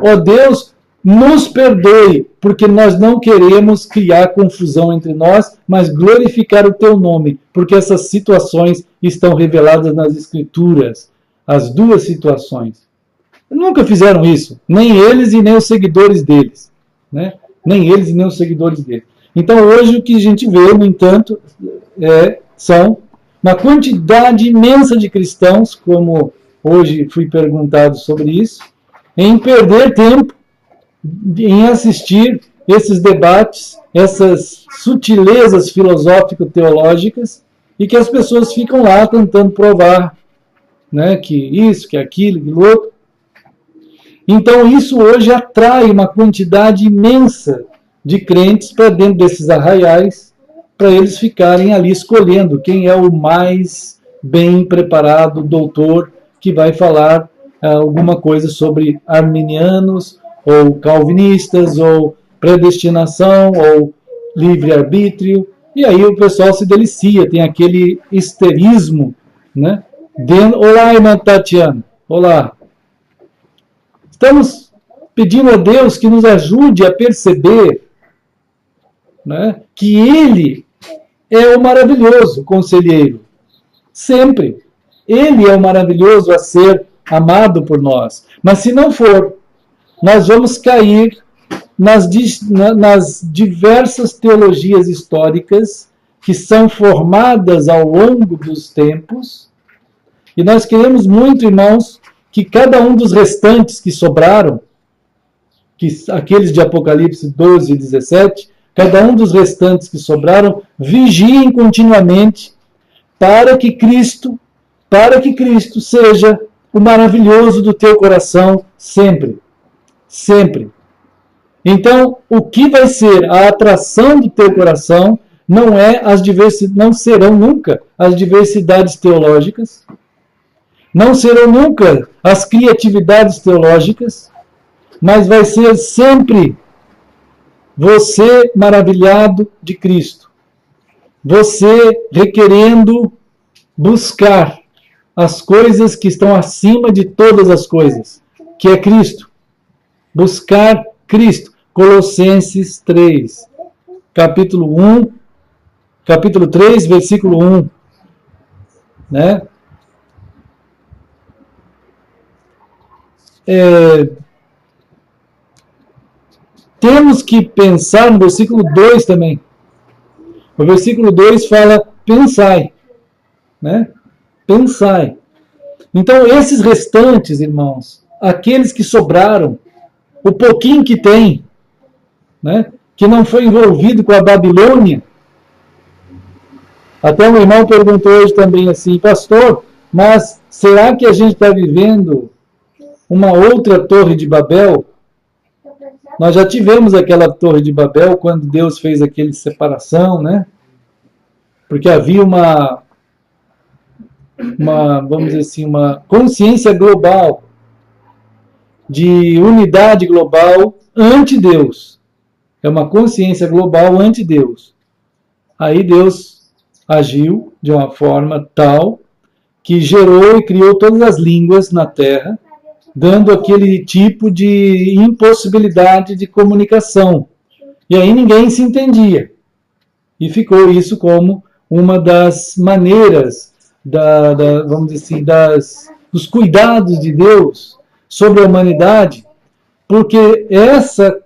Ó Deus, nos perdoe, porque nós não queremos criar confusão entre nós, mas glorificar o teu nome, porque essas situações estão reveladas nas Escrituras. As duas situações. Nunca fizeram isso, nem eles e nem os seguidores deles. Né? Nem eles e nem os seguidores deles. Então hoje o que a gente vê, no entanto, são uma quantidade imensa de cristãos, como hoje fui perguntado sobre isso, em perder tempo em assistir esses debates, essas sutilezas filosófico-teológicas, e que as pessoas ficam lá tentando provar, né, que isso, que aquilo, que outro. Então isso hoje atrai uma quantidade imensa de crentes para dentro desses arraiais, para eles ficarem ali escolhendo quem é o mais bem preparado doutor que vai falar alguma coisa sobre arminianos, ou calvinistas, ou predestinação, ou livre-arbítrio, e aí o pessoal se delicia, tem aquele histerismo, né? Olá, irmã Tatiana, olá. Estamos pedindo a Deus que nos ajude a perceber, né, que Ele é o maravilhoso conselheiro, sempre. Ele é o maravilhoso a ser amado por nós. Mas se não for, nós vamos cair nas diversas teologias históricas que são formadas ao longo dos tempos. E nós queremos muito, irmãos, que cada um dos restantes que sobraram, que aqueles de Apocalipse 12 e 17, cada um dos restantes que sobraram, vigiem continuamente para que Cristo seja o maravilhoso do teu coração sempre. Sempre. Então, o que vai ser a atração do teu coração não serão nunca as diversidades teológicas, não serão nunca as criatividades teológicas, mas vai ser sempre você maravilhado de Cristo. Você requerendo buscar as coisas que estão acima de todas as coisas, que é Cristo. Buscar Cristo. Colossenses 3, capítulo 3, versículo 1. Né? Temos que pensar no versículo 2 também. O versículo 2 fala, pensai. Né? Pensai. Então, esses restantes, irmãos, aqueles que sobraram, o pouquinho que tem, né, que não foi envolvido com a Babilônia. Até um irmão perguntou hoje também assim, pastor, mas será que a gente está vivendo uma outra Torre de Babel? Nós já tivemos aquela Torre de Babel quando Deus fez aquela separação, né? Porque havia vamos dizer assim, uma consciência global, de unidade global ante Deus. É uma consciência global ante Deus. Aí Deus agiu de uma forma tal que gerou e criou todas as línguas na terra, dando aquele tipo de impossibilidade de comunicação. E aí ninguém se entendia. E ficou isso como uma das maneiras, vamos dizer assim, dos cuidados de Deus sobre a humanidade, porque essa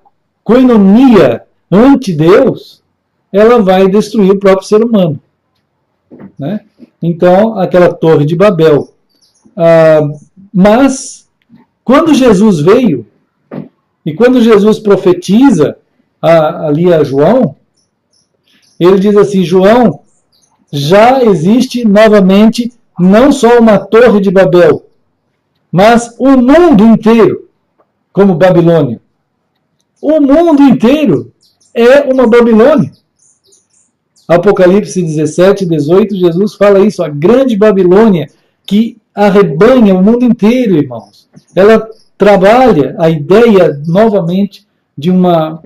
coinonia anti-Deus, ela vai destruir o próprio ser humano. Né? Então, aquela torre de Babel. Mas, quando Jesus veio, e quando Jesus profetiza ali a João, ele diz assim, João, já existe novamente não só uma torre de Babel, mas o mundo inteiro como Babilônia. O mundo inteiro é uma Babilônia. Apocalipse 17, 18, Jesus fala isso, a grande Babilônia que arrebanha o mundo inteiro, irmãos. Ela trabalha a ideia, novamente, de uma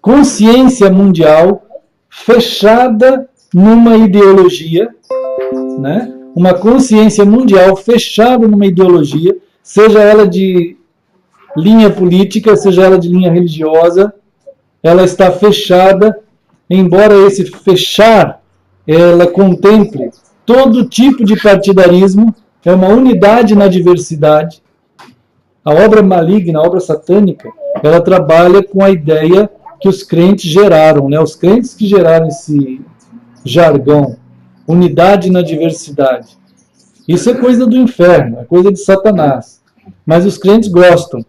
consciência mundial fechada numa ideologia, né? Uma consciência mundial fechada numa ideologia, seja ela de linha política, seja ela de linha religiosa, ela está fechada, embora esse fechar, ela contemple todo tipo de partidarismo, é uma unidade na diversidade. A obra maligna, a obra satânica, ela trabalha com a ideia que os crentes geraram, né? Os crentes que geraram esse jargão, unidade na diversidade. Isso é coisa do inferno, é coisa de Satanás. Mas os crentes gostam,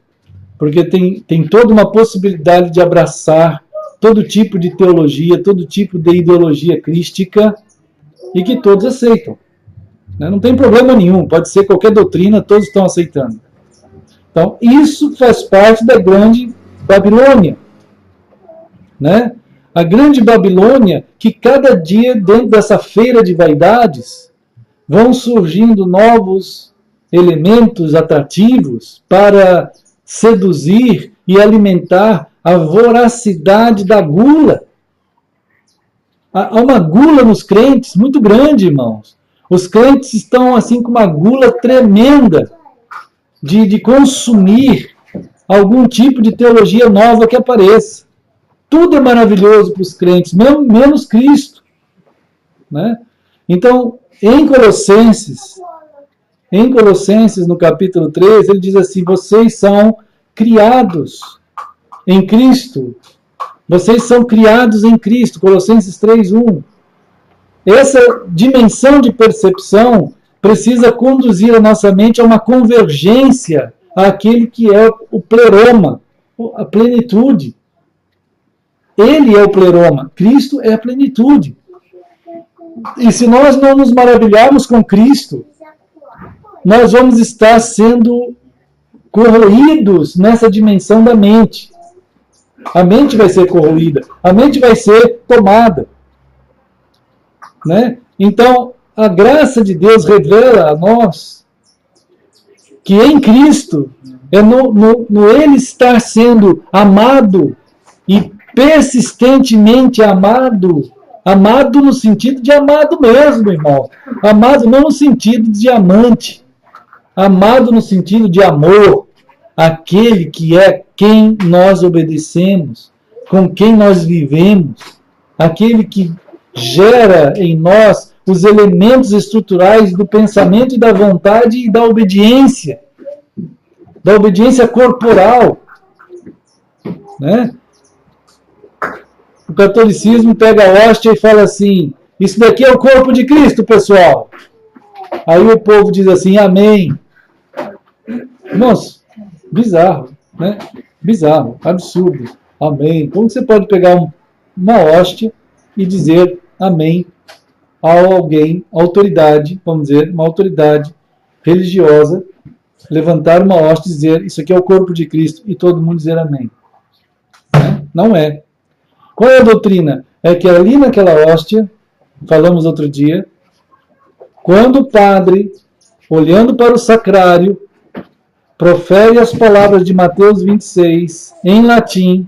porque tem toda uma possibilidade de abraçar todo tipo de teologia, todo tipo de ideologia crística, e que todos aceitam. Não tem problema nenhum, pode ser qualquer doutrina, todos estão aceitando. Então, isso faz parte da grande Babilônia. Né? A grande Babilônia, que cada dia, dentro dessa feira de vaidades, vão surgindo novos elementos atrativos para seduzir e alimentar a voracidade da gula. Há uma gula nos crentes muito grande, irmãos. Os crentes estão assim com uma gula tremenda de consumir algum tipo de teologia nova que apareça. Tudo é maravilhoso para os crentes, menos Cristo. Né? Então, em Colossenses, no capítulo 3, ele diz assim, vocês são criados em Cristo. Vocês são criados em Cristo. Colossenses 3:1. Essa dimensão de percepção precisa conduzir a nossa mente a uma convergência àquele que é o pleroma, a plenitude. Ele é o pleroma, Cristo é a plenitude. E se nós não nos maravilharmos com Cristo, nós vamos estar sendo corroídos nessa dimensão da mente. A mente vai ser corroída, a mente vai ser tomada. Né? Então, a graça de Deus revela a nós que em Cristo, é no Ele estar sendo amado e persistentemente amado, amado no sentido de amado mesmo, irmão. Amado não no sentido de amante, amado no sentido de amor, aquele que é quem nós obedecemos, com quem nós vivemos, aquele que gera em nós os elementos estruturais do pensamento e da vontade e da obediência corporal. Né? O catolicismo pega a hóstia e fala assim, isso daqui é o corpo de Cristo, pessoal. Aí o povo diz assim, amém. Nossa, bizarro, né? Bizarro, absurdo. Amém. Como você pode pegar uma hóstia e dizer amém a alguém, autoridade, vamos dizer, uma autoridade religiosa, levantar uma hóstia e dizer, isso aqui é o corpo de Cristo, e todo mundo dizer amém. Né? Não é. Qual é a doutrina? É que ali naquela hóstia, falamos outro dia, quando o padre, olhando para o sacrário, profere as palavras de Mateus 26, em latim,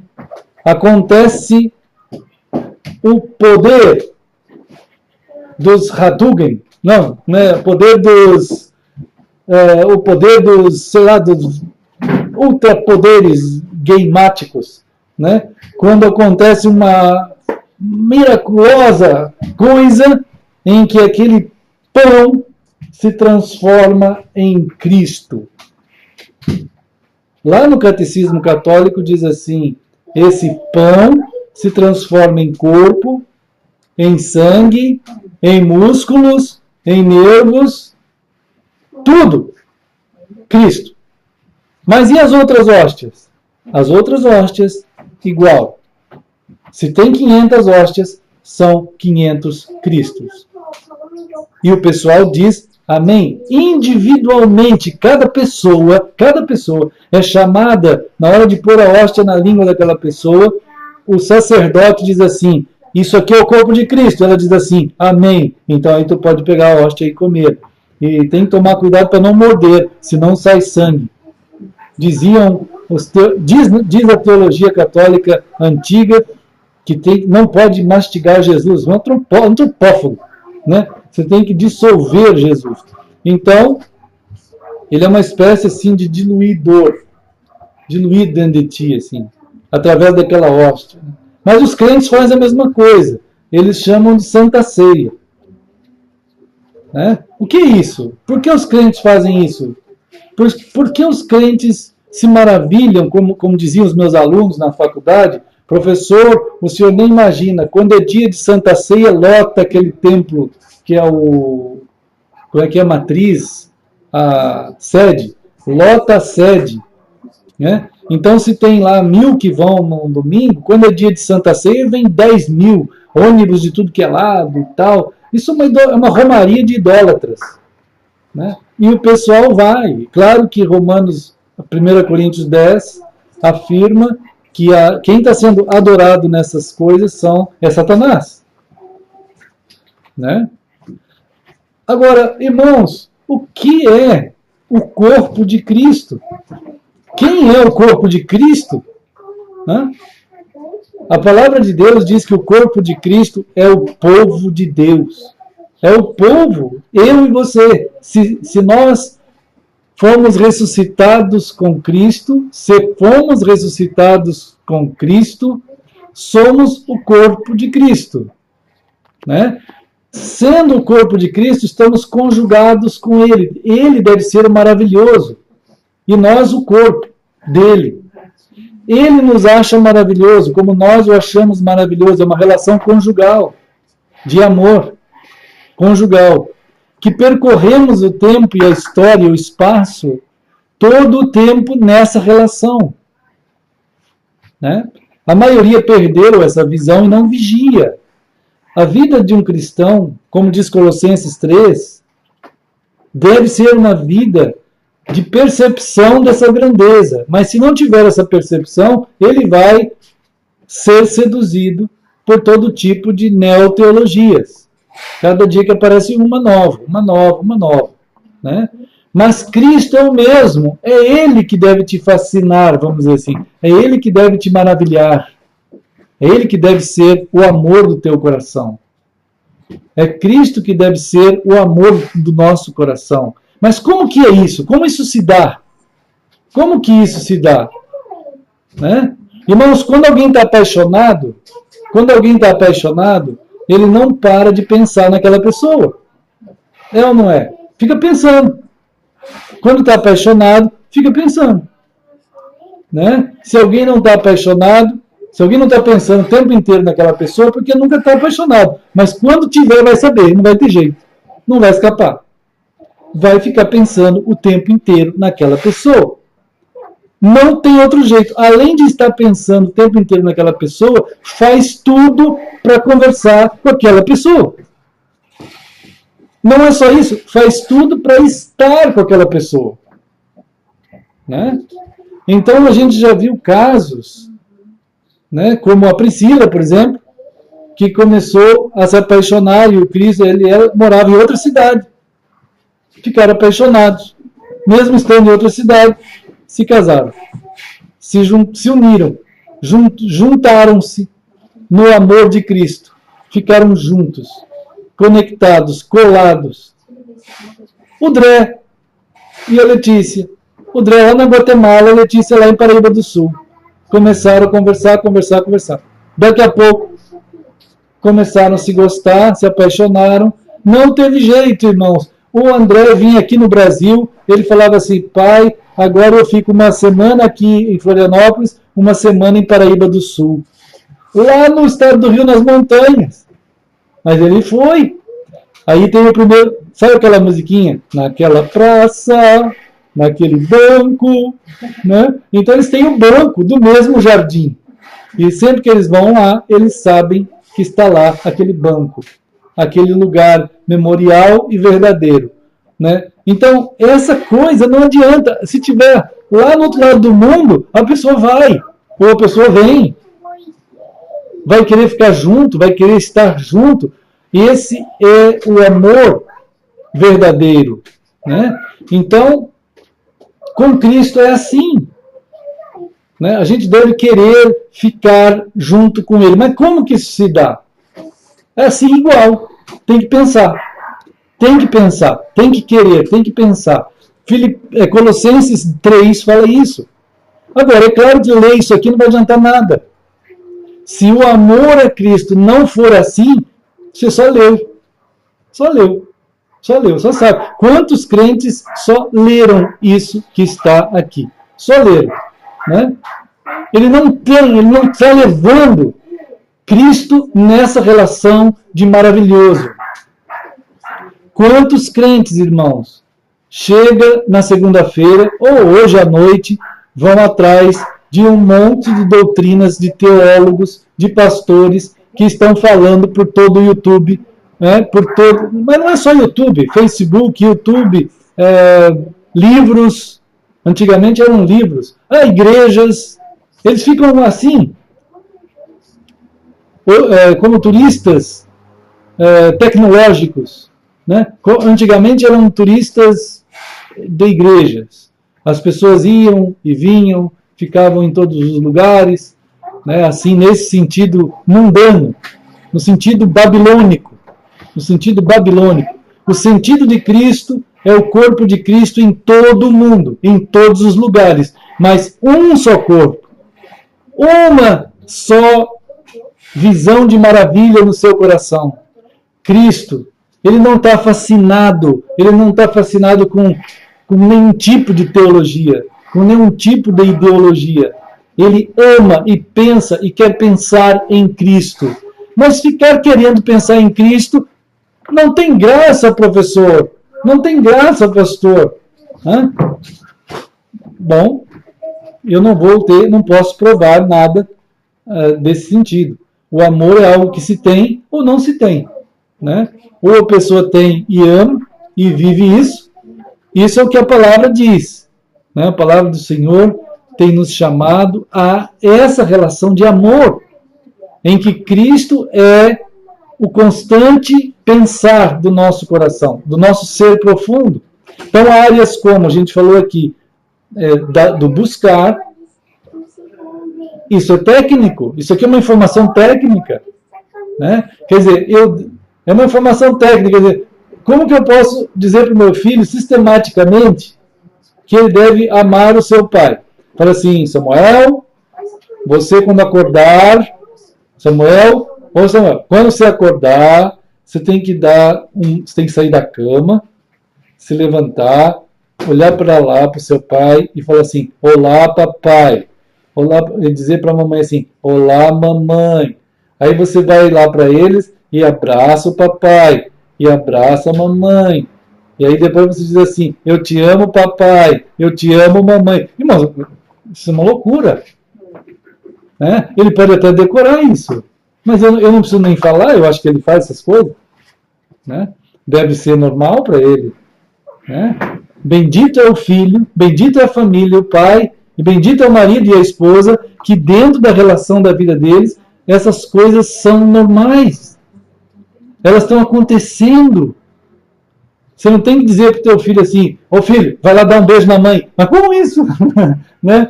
acontece o poder dos Hadouken, não é poder dos, sei lá, ultrapoderes gamáticos, né? Quando acontece uma miraculosa coisa em que aquele pão se transforma em Cristo. Lá no Catecismo Católico diz assim: esse pão se transforma em corpo, em sangue, em músculos, em nervos, tudo. Cristo. Mas e as outras hóstias? As outras hóstias, igual. Se tem 500 hóstias, são 500 Cristos. E o pessoal diz amém. Individualmente, cada pessoa é chamada, na hora de pôr a hóstia na língua daquela pessoa, o sacerdote diz assim: isso aqui é o corpo de Cristo. Ela diz assim: amém. Então aí tu pode pegar a hóstia e comer. E tem que tomar cuidado para não morder, senão sai sangue. Diz a teologia católica antiga que não pode mastigar Jesus, um antropófago, né? Você tem que dissolver Jesus. Então, ele é uma espécie assim de diluído dentro de ti, assim, através daquela hóstia. Mas os crentes fazem a mesma coisa. Eles chamam de Santa Ceia. Né? O que é isso? Por que os crentes fazem isso? Por que os crentes se maravilham, como diziam os meus alunos na faculdade? Professor, o senhor nem imagina, quando é dia de Santa Ceia, lota aquele templo que é como é que é a matriz, a sede, lota a sede. Né? Então, se tem lá 1000 que vão no domingo, quando é dia de Santa Ceia, vem 10.000 ônibus de tudo que é lado e tal. Isso é uma romaria de idólatras. Né? E o pessoal vai. Claro que 1 Coríntios 10 afirma que quem está sendo adorado nessas coisas é Satanás. Né? Agora, irmãos, o que é o corpo de Cristo? Quem é o corpo de Cristo? Hã? A palavra de Deus diz que o corpo de Cristo é o povo de Deus. É o povo, eu e você. Se nós fomos ressuscitados com Cristo, somos o corpo de Cristo. Né? Sendo o corpo de Cristo, estamos conjugados com Ele. Ele deve ser o maravilhoso. E nós o corpo dele. Ele nos acha maravilhoso, como nós o achamos maravilhoso. É uma relação conjugal, de amor conjugal, que percorremos o tempo e a história e o espaço, todo o tempo nessa relação. Né? A maioria perdeu essa visão e não vigia. A vida de um cristão, como diz Colossenses 3, deve ser uma vida de percepção dessa grandeza. Mas se não tiver essa percepção, ele vai ser seduzido por todo tipo de neoteologias. Cada dia que aparece uma nova. Né? Mas Cristo é o mesmo. É Ele que deve te fascinar, vamos dizer assim. É Ele que deve te maravilhar. É Ele que deve ser o amor do teu coração. É Cristo que deve ser o amor do nosso coração. Mas como que é isso? Como isso se dá? Como que isso se dá? Né? Irmãos, quando alguém está apaixonado, ele não para de pensar naquela pessoa. É ou não é? Fica pensando. Quando está apaixonado, fica pensando. Né? Se alguém não está apaixonado, se alguém não está pensando o tempo inteiro naquela pessoa, porque nunca está apaixonado. Mas quando tiver, vai saber, não vai ter jeito. Não vai escapar. Vai ficar pensando o tempo inteiro naquela pessoa. Não tem outro jeito. Além de estar pensando o tempo inteiro naquela pessoa, faz tudo para conversar com aquela pessoa. Não é só isso, faz tudo para estar com aquela pessoa. Né? Então a gente já viu casos, né, como a Priscila, por exemplo, que começou a se apaixonar e o Cristo, morava em outra cidade. Ficaram apaixonados. Mesmo estando em outra cidade, se casaram. Se uniram. Juntaram-se no amor de Cristo. Ficaram juntos. Conectados, colados. O Dré e a Letícia O André lá na Guatemala, a Letícia lá em Paraíba do Sul. Começaram a conversar. Daqui a pouco, começaram a se gostar, se apaixonaram. Não teve jeito, irmãos. O André vinha aqui no Brasil, ele falava assim, pai, agora eu fico uma semana aqui em Florianópolis, uma semana em Paraíba do Sul. Lá no estado do Rio, nas montanhas. Mas ele foi. Aí tem o primeiro, sabe aquela musiquinha? Naquela praça, naquele banco, né? Então eles têm o banco do mesmo jardim. E sempre que eles vão lá, eles sabem que está lá aquele banco, aquele lugar memorial e verdadeiro, né? Então, essa coisa não adianta. Se tiver lá no outro lado do mundo, a pessoa vai, ou a pessoa vem. Vai querer ficar junto, vai querer estar junto. Esse é o amor verdadeiro, né? Então, com Cristo é assim, né? A gente deve querer ficar junto com Ele. Mas como que isso se dá? É assim igual. Tem que pensar, tem que querer, tem que pensar. Colossenses 3 fala isso. Agora, é claro que ler isso aqui não vai adiantar nada. Se o amor a Cristo não for assim, você só leu. Só sabe. Quantos crentes só leram isso que está aqui? Só leram, né? Ele não está levando Cristo nessa relação de maravilhoso. Quantos crentes, irmãos, chega na segunda-feira ou hoje à noite, vão atrás de um monte de doutrinas de teólogos, de pastores que estão falando por todo o YouTube, né, mas não é só YouTube, Facebook, YouTube, livros, antigamente eram livros, igrejas, eles ficam assim, como turistas tecnológicos, né? Antigamente eram turistas de igrejas, as pessoas iam e vinham, ficavam em todos os lugares, né? Assim, nesse sentido mundano, no sentido babilônico. O sentido de Cristo é o corpo de Cristo em todo o mundo, em todos os lugares, mas um só corpo, uma só visão de maravilha no seu coração. Cristo, ele não está fascinado com nenhum tipo de teologia, com nenhum tipo de ideologia. Ele ama e pensa e quer pensar em Cristo. Mas ficar querendo pensar em Cristo não tem graça, professor. Não tem graça, pastor. Hã? Bom, eu não posso provar nada desse sentido. O amor é algo que se tem ou não se tem, né? Ou a pessoa tem e ama e vive isso. Isso é o que a palavra diz, né? A palavra do Senhor tem nos chamado a essa relação de amor, em que Cristo é o constante pensar do nosso coração, do nosso ser profundo. Então, áreas como a gente falou aqui, do buscar, isso é técnico, isso aqui é uma informação técnica, né? Quer dizer, é uma informação técnica, quer dizer, como que eu posso dizer para o meu filho sistematicamente que ele deve amar o seu pai? Fala assim, Samuel, você quando acordar, Samuel, quando você acordar, você tem que sair da cama, se levantar, olhar para lá, para o seu pai e falar assim, olá, papai. Olá, e dizer para a mamãe assim, olá, mamãe. Aí você vai lá para eles e abraça o papai, e abraça a mamãe. E aí depois você diz assim, eu te amo, papai, eu te amo, mamãe. Irmão, isso é uma loucura. Né? Ele pode até decorar isso. Mas eu não preciso nem falar, eu acho que ele faz essas coisas. Né? Deve ser normal para ele. Né? Bendito é o filho, bendito é a família, o pai, e bendito é o marido e a esposa, que dentro da relação da vida deles, essas coisas são normais. Elas estão acontecendo. Você não tem que dizer para o teu filho assim, filho, vai lá dar um beijo na mãe. Mas como isso? Né?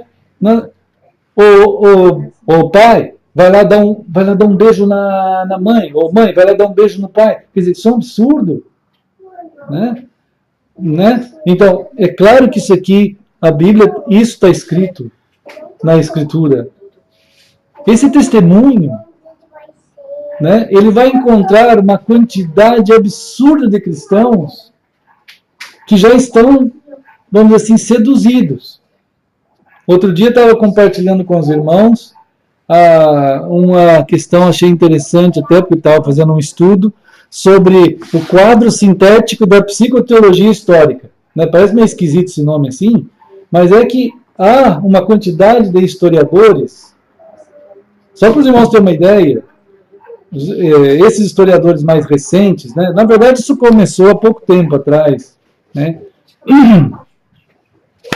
Ou pai, vai lá dar um beijo na mãe. Ou mãe, vai lá dar um beijo no pai. Quer dizer, isso é um absurdo. Né? Então, é claro que isso aqui a Bíblia, isso está escrito na Escritura. Esse testemunho, né, ele vai encontrar uma quantidade absurda de cristãos que já estão, vamos dizer assim, seduzidos. Outro dia eu estava compartilhando com os irmãos uma questão, achei interessante até, porque estava fazendo um estudo sobre o quadro sintético da psicoteologia histórica. Né? Parece meio esquisito esse nome assim, mas é que há uma quantidade de historiadores, só para os irmãos terem uma ideia, esses historiadores mais recentes, né? Na verdade isso começou há pouco tempo atrás, né?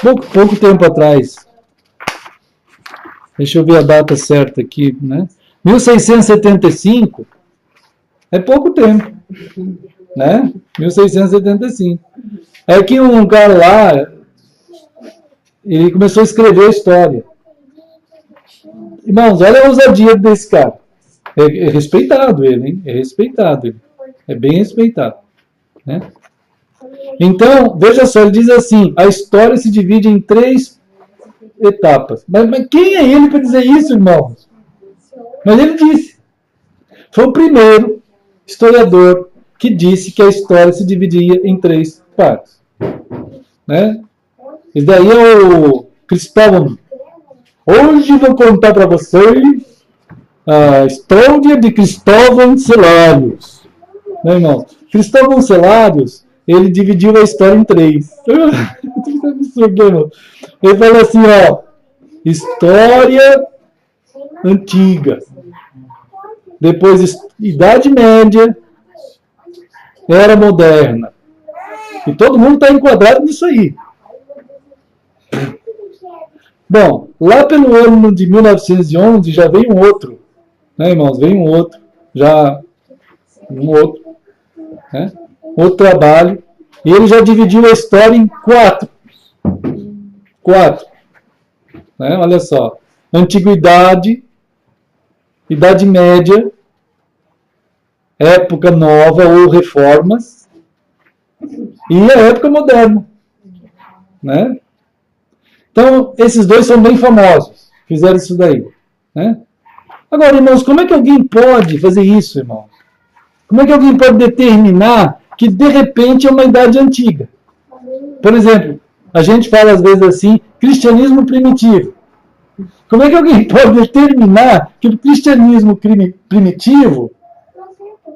Pouco tempo atrás. Deixa eu ver a data certa aqui, né? 1675 é pouco tempo, né? 1675. É que um cara lá, ele começou a escrever a história. Irmãos, olha a ousadia desse cara. É respeitado ele, hein? É respeitado ele. É bem respeitado, né? Então, veja só, ele diz assim, a história se divide em 3 etapas. Mas quem é ele para dizer isso, irmãos? Mas ele disse. Foi o primeiro historiador que disse que a história se dividia em 3 partes. Né? Esse daí é o Cristóvão. Hoje vou contar para vocês a história de Cristóvão Celários. Né, irmão? Cristóvão Celários, ele dividiu a história em 3. Ele falou assim, ó, história antiga, depois Idade Média, Era Moderna. E todo mundo está enquadrado nisso aí. Bom, lá pelo ano de 1911 já veio um outro, né, irmãos? Veio um outro, né? Outro trabalho, e ele já dividiu a história em 4. Né? Olha só, Antiguidade, Idade Média, Época Nova ou Reformas, e a Época Moderna. Né? Então, esses 2 são bem famosos, fizeram isso daí. Né? Agora, irmãos, como é que alguém pode fazer isso, irmão? Como é que alguém pode determinar que, de repente, é uma idade antiga? Por exemplo, a gente fala às vezes assim, cristianismo primitivo. Como é que alguém pode determinar que o cristianismo primitivo,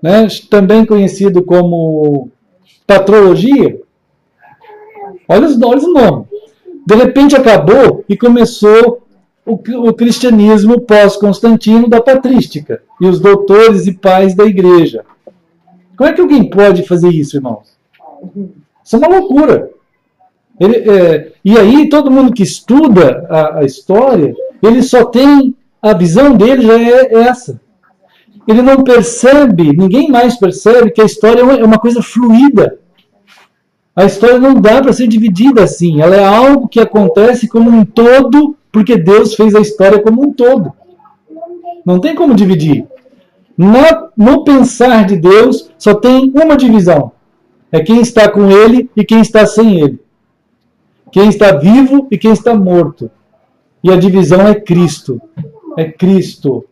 né, também conhecido como patrologia, olha os nomes, de repente acabou e começou o cristianismo pós-Constantino da patrística e os doutores e pais da igreja. Como é que alguém pode fazer isso, irmãos? Isso é uma loucura. E aí todo mundo que estuda a história, ele só tem, a visão dele já é essa. Ele não percebe, ninguém mais percebe que a história é uma coisa fluida. A história não dá para ser dividida assim. Ela é algo que acontece como um todo, porque Deus fez a história como um todo. Não tem como dividir. No pensar de Deus, só tem uma divisão. É quem está com Ele e quem está sem Ele. Quem está vivo e quem está morto. E a divisão é Cristo. É Cristo.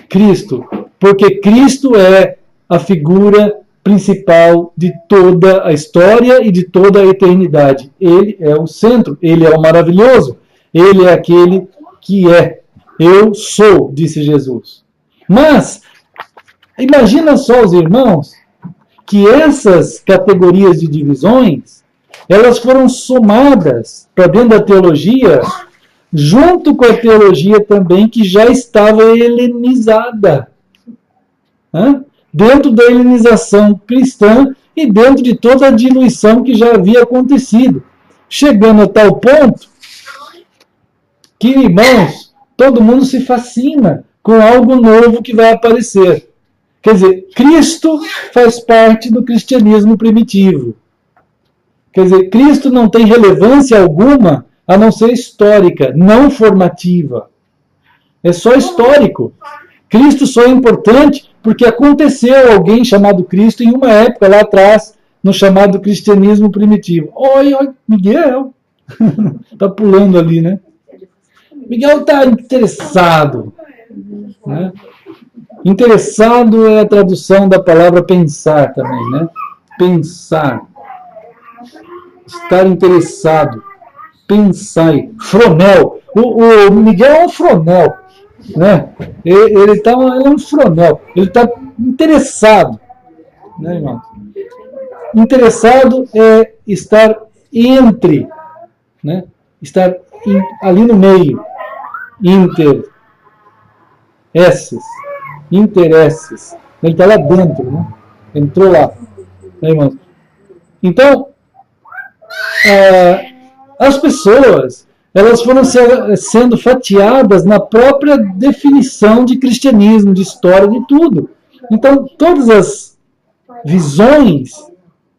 Cristo. Porque Cristo é a figura principal de toda a história e de toda a eternidade. Ele é o centro, ele é o maravilhoso, ele é aquele que é. Eu sou, disse Jesus. Mas, imagina só os irmãos, que essas categorias de divisões, elas foram somadas para dentro da teologia, junto com a teologia também que já estava helenizada. Dentro da helenização cristã e dentro de toda a diluição que já havia acontecido. Chegando a tal ponto que, irmãos, todo mundo se fascina com algo novo que vai aparecer. Quer dizer, Cristo faz parte do cristianismo primitivo. Quer dizer, Cristo não tem relevância alguma a não ser histórica, não formativa. É só histórico. Cristo só é importante porque aconteceu alguém chamado Cristo em uma época lá atrás, no chamado cristianismo primitivo. Oi, Miguel. Está pulando ali, né? Miguel está interessado. Né? Interessado é a tradução da palavra pensar também, né? Pensar. Estar interessado. Pensar. Fronel. O Miguel é um fronel. Né? Ele é um fronel. Ele está interessado. Né, irmão? Interessado é estar entre, né? Estar ali no meio. Interesses. Ele está lá dentro, né? Entrou lá. Né, irmão? Então, as pessoas, elas foram sendo fatiadas na própria definição de cristianismo, de história, de tudo. Então, todas as visões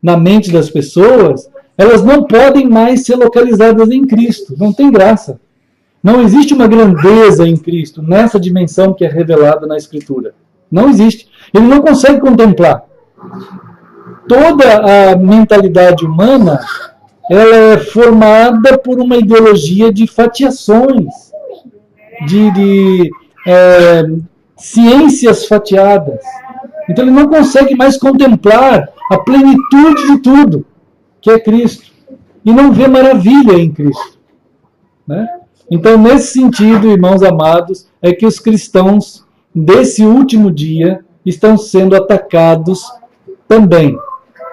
na mente das pessoas, elas não podem mais ser localizadas em Cristo. Não tem graça. Não existe uma grandeza em Cristo nessa dimensão que é revelada na Escritura. Não existe. Ele não consegue contemplar. Toda a mentalidade humana, ela é formada por uma ideologia de fatiações, de ciências fatiadas. Então ele não consegue mais contemplar a plenitude de tudo, que é Cristo. E não vê maravilha em Cristo. Né? Então, nesse sentido, irmãos amados, é que os cristãos desse último dia estão sendo atacados também.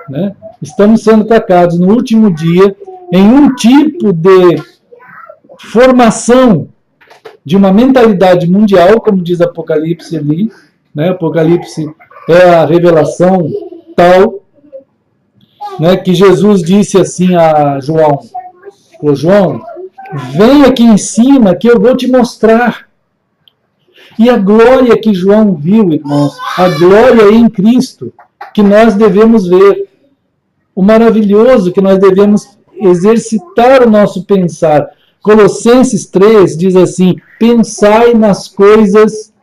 Né? Estamos sendo atacados no último dia em um tipo de formação de uma mentalidade mundial, como diz Apocalipse ali. Né? Apocalipse é a revelação tal, né, que Jesus disse assim a João: ô João, vem aqui em cima que eu vou te mostrar. E a glória que João viu, irmãos, a glória em Cristo, que nós devemos ver. O maravilhoso que nós devemos exercitar o nosso pensar. Colossenses 3 diz assim: pensai nas coisas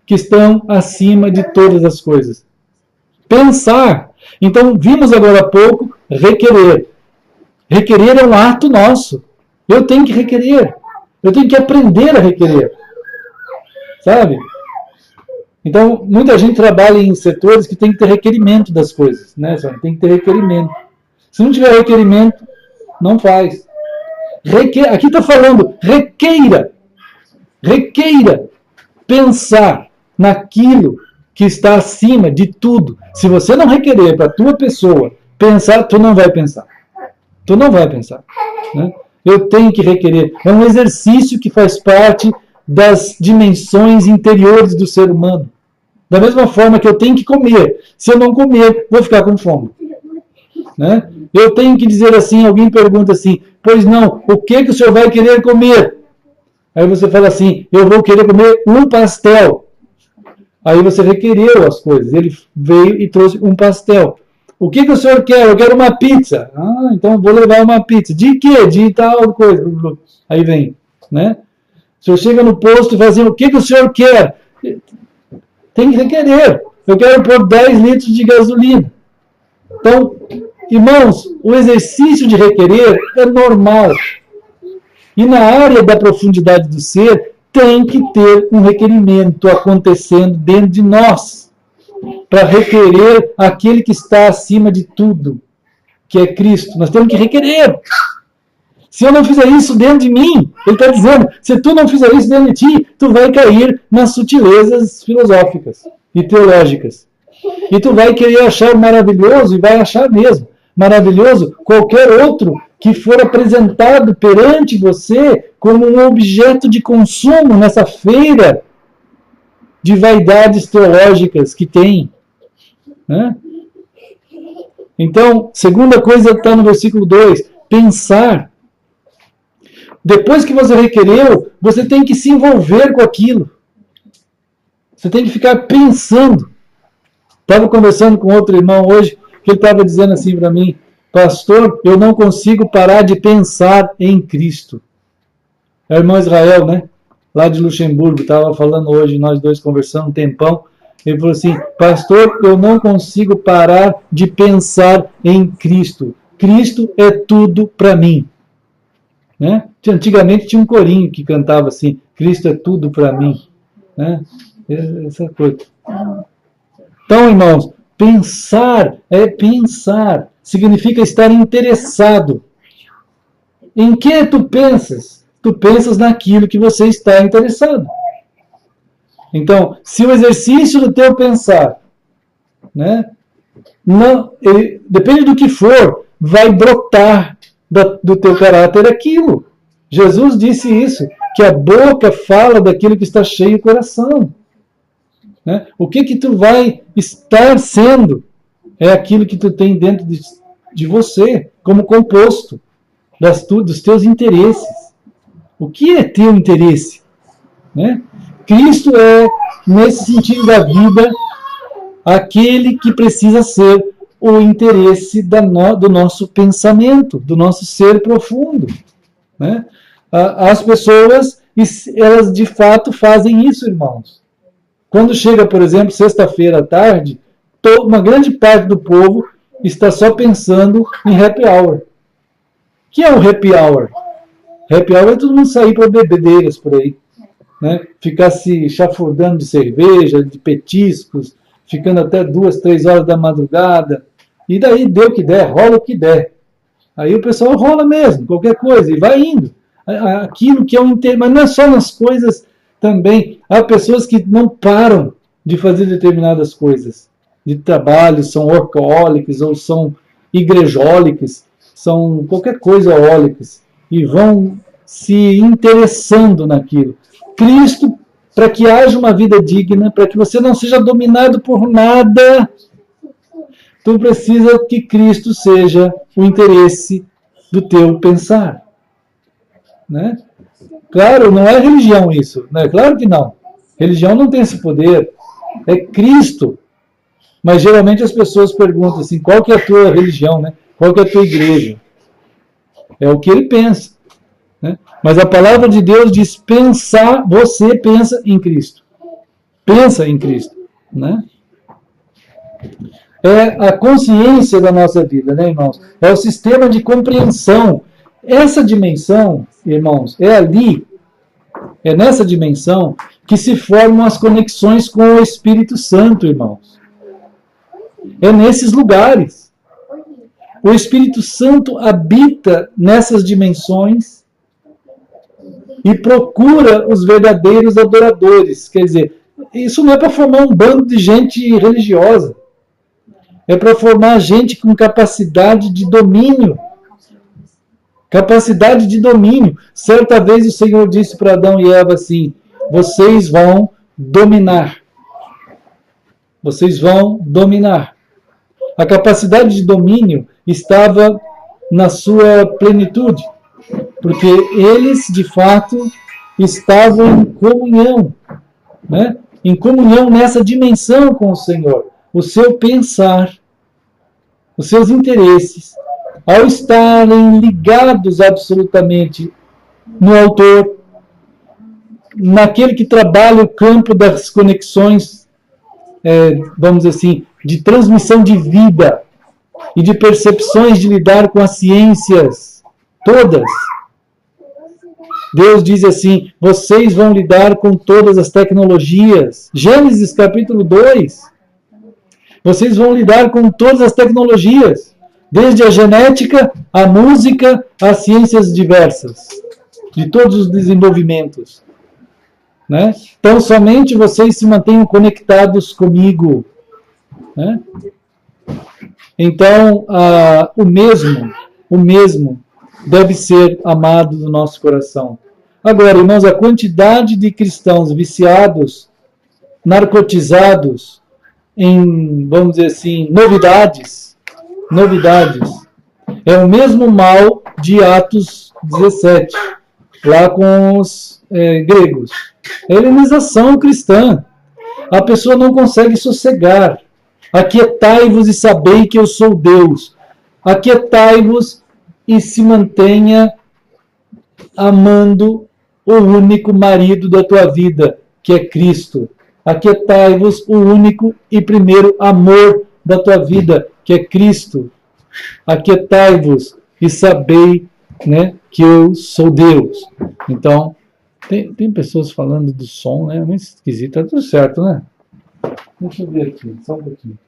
que estão acima de todas as coisas. Pensar. Então, vimos agora há pouco requerer. Requerer é um ato nosso. Eu tenho que requerer. Eu tenho que aprender a requerer. Sabe? Então, muita gente trabalha em setores que tem que ter requerimento das coisas. Né? Tem que ter requerimento. Se não tiver requerimento, não faz. Aqui está falando, requeira. Requeira. Pensar naquilo que está acima de tudo. Se você não requerer para a tua pessoa pensar, tu não vai pensar. Tu não vai pensar. Né? Eu tenho que requerer. É um exercício que faz parte das dimensões interiores do ser humano. Da mesma forma que eu tenho que comer. Se eu não comer, vou ficar com fome. Né? Eu tenho que dizer assim, alguém pergunta assim, pois não, o que o senhor vai querer comer? Aí você fala assim, eu vou querer comer um pastel. Aí você requereu as coisas. Ele veio e trouxe um pastel. O que o senhor quer? Eu quero uma pizza. Ah, então vou levar uma pizza. De quê? De tal coisa. Aí vem. Né? O senhor chega no posto e fala assim, o que o senhor quer? Tem que requerer. Eu quero pôr 10 litros de gasolina. Então, irmãos, o exercício de requerer é normal. E na área da profundidade do ser, tem que ter um requerimento acontecendo dentro de nós, para requerer aquele que está acima de tudo, que é Cristo. Nós temos que requerer. Se eu não fizer isso dentro de mim, ele está dizendo, se tu não fizer isso dentro de ti, tu vai cair nas sutilezas filosóficas e teológicas. E tu vai querer achar maravilhoso, e vai achar mesmo maravilhoso qualquer outro que for apresentado perante você como um objeto de consumo nessa feira de vaidades teológicas que tem. Né? Então, segunda coisa está no versículo 2, pensar. Depois que você requereu, você tem que se envolver com aquilo. Você tem que ficar pensando. Estava conversando com outro irmão hoje, que ele estava dizendo assim para mim, pastor, eu não consigo parar de pensar em Cristo. É o irmão Israel, né? Lá de Luxemburgo, estava falando hoje, nós dois conversando um tempão. Ele falou assim, pastor, eu não consigo parar de pensar em Cristo. Cristo é tudo para mim. Né? Antigamente tinha um corinho que cantava assim, Cristo é tudo para mim. Né? Essa coisa. Então, irmãos, pensar significa estar interessado. Em que tu pensas? Tu pensas naquilo que você está interessado. Então, se o exercício do teu pensar, né, não, depende do que for, vai brotar do teu caráter aquilo. Jesus disse isso, que a boca fala daquilo que está cheio o coração. Né? O que tu vai estar sendo é aquilo que tu tem dentro de você, como composto dos teus interesses. O que é teu interesse? Né? Cristo é, nesse sentido da vida, aquele que precisa ser o interesse do nosso pensamento, do nosso ser profundo. Né? As pessoas, elas de fato fazem isso, irmãos. Quando chega, por exemplo, sexta-feira à tarde, uma grande parte do povo está só pensando em happy hour. O que é o happy hour? Happy hour é todo mundo sair para bebedeiras por aí. Né? Ficar se chafurdando de cerveja, de petiscos, ficando até 2, 3 horas da madrugada. E daí deu o que der, rola o que der. Aí o pessoal rola mesmo, qualquer coisa, e vai indo. Aquilo que é um interesse, mas não é só nas coisas também. Há pessoas que não param de fazer determinadas coisas. De trabalho, são workaholics, ou são igrejólicos, são qualquer coisa eólicos. E vão se interessando naquilo. Cristo, para que haja uma vida digna, para que você não seja dominado por nada, tu precisa que Cristo seja o interesse do teu pensar. Né? Claro, não é religião isso. Né? Claro que não. Religião não tem esse poder. É Cristo. Mas geralmente as pessoas perguntam assim, qual que é a tua religião? Né? Qual que é a tua igreja? É o que ele pensa. Né? Mas a palavra de Deus diz pensar, você pensa em Cristo. Pensa em Cristo. Né? É a consciência da nossa vida, né, irmãos? É o sistema de compreensão. Essa dimensão, irmãos, é ali, é nessa dimensão que se formam as conexões com o Espírito Santo, irmãos. É nesses lugares. O Espírito Santo habita nessas dimensões e procura os verdadeiros adoradores. Quer dizer, isso não é para formar um bando de gente religiosa. É para formar gente com capacidade de domínio. Capacidade de domínio. Certa vez o Senhor disse para Adão e Eva assim, vocês vão dominar. Vocês vão dominar. A capacidade de domínio estava na sua plenitude. Porque eles, de fato, estavam em comunhão. Né? Em comunhão nessa dimensão com o Senhor. O seu pensar, os seus interesses, ao estarem ligados absolutamente no autor, naquele que trabalha o campo das conexões, vamos dizer assim, de transmissão de vida e de percepções de lidar com as ciências todas. Deus diz assim, vocês vão lidar com todas as tecnologias. Gênesis capítulo 2. Vocês vão lidar com todas as tecnologias, desde a genética, a música, as ciências diversas, de todos os desenvolvimentos. Né? Então, somente vocês se mantenham conectados comigo. Né? Então, o mesmo deve ser amado do nosso coração. Agora, irmãos, a quantidade de cristãos viciados, narcotizados, em, vamos dizer assim, novidades, é o mesmo mal de Atos 17, lá com os gregos. É a helenização cristã. A pessoa não consegue sossegar. Aquietai-vos e sabei que eu sou Deus. Aquietai-vos e se mantenha amando o único marido da tua vida, que é Cristo. Aquietai-vos o único e primeiro amor da tua vida, que é Cristo. Aquietai-vos e sabei, né, que eu sou Deus. Então, tem pessoas falando do som, né? Muito esquisito. Tá tudo certo, né? Deixa eu ver aqui, só um pouquinho.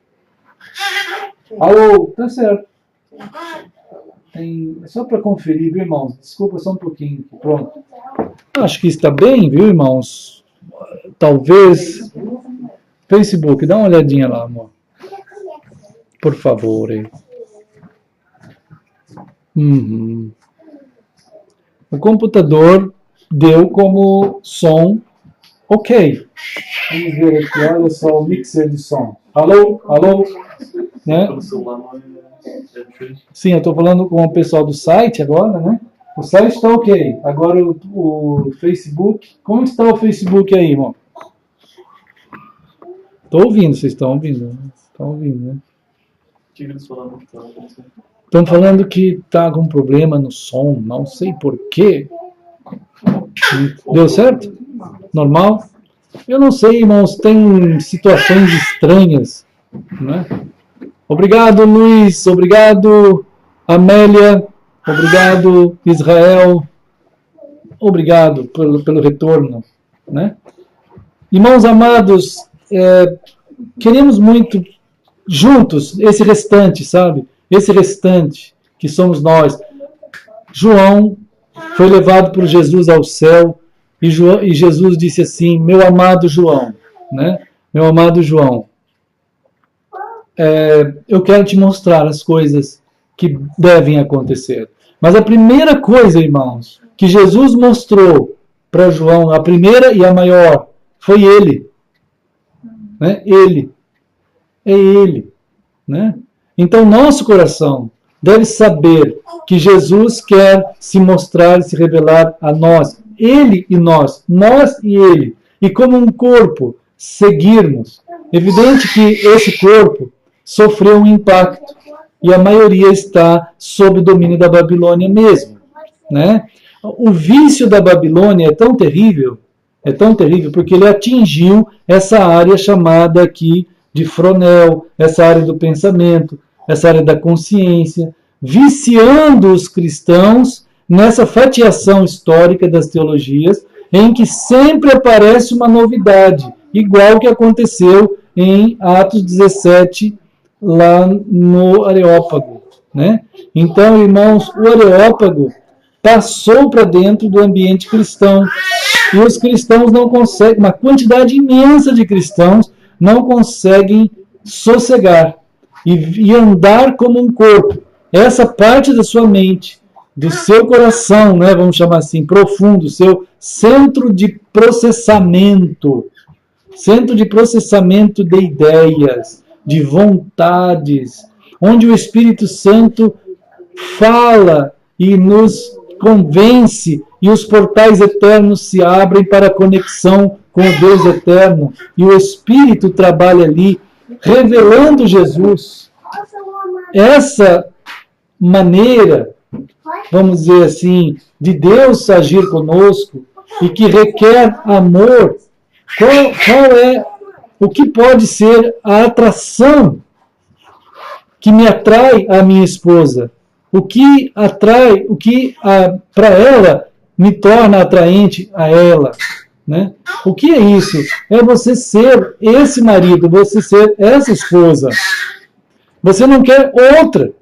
Alô, tá certo. Só para conferir, viu, irmãos? Desculpa só um pouquinho. Pronto. Acho que está bem, viu, irmãos? Talvez. Facebook, dá uma olhadinha lá, amor. Por favor. Aí. O computador deu como som ok. Vamos ver aqui, olha só o mixer de som. Alô? Alô? Né? Sim, eu estou falando com o pessoal do site agora, né? O site está ok. Agora o Facebook. Como está o Facebook aí, irmão? Estou ouvindo, vocês estão ouvindo. Né? Estão ouvindo, né? Estão falando que está com problema no som, não sei porquê. Deu certo? Normal? Eu não sei, irmãos, tem situações estranhas, né? Obrigado, Luiz. Obrigado, Amélia. Obrigado, Israel. Obrigado pelo retorno, né? Irmãos amados, queremos muito juntos esse restante, sabe? Esse restante que somos nós. João foi levado por Jesus ao céu e Jesus disse assim, meu amado João, né? Meu amado João, eu quero te mostrar as coisas que devem acontecer. Mas a primeira coisa, irmãos, que Jesus mostrou para João, a primeira e a maior, foi ele. Né? Ele. É ele. Né? Então, nosso coração deve saber que Jesus quer se mostrar e se revelar a nós. Ele e nós e ele. E como um corpo, seguirmos. Evidente que esse corpo sofreu um impacto e a maioria está sob o domínio da Babilônia mesmo. Né? O vício da Babilônia é tão terrível porque ele atingiu essa área chamada aqui de fronel, essa área do pensamento, essa área da consciência, viciando os cristãos nessa fatiação histórica das teologias, em que sempre aparece uma novidade, igual que aconteceu em Atos 17, lá no Areópago. Né? Então, irmãos, o Areópago passou para dentro do ambiente cristão, e os cristãos não conseguem, uma quantidade imensa de cristãos não conseguem sossegar e andar como um corpo. Essa parte da sua mente, do seu coração, né, vamos chamar assim, profundo, seu centro de processamento de ideias, de vontades, onde o Espírito Santo fala e nos convence e os portais eternos se abrem para a conexão com o Deus eterno e o Espírito trabalha ali, revelando Jesus. Essa maneira, vamos dizer assim, de Deus agir conosco e que requer amor, qual é o que pode ser a atração que me atrai à minha esposa? O que atrai, para ela me torna atraente a ela? Né? O que é isso? É você ser esse marido, você ser essa esposa. Você não quer outra.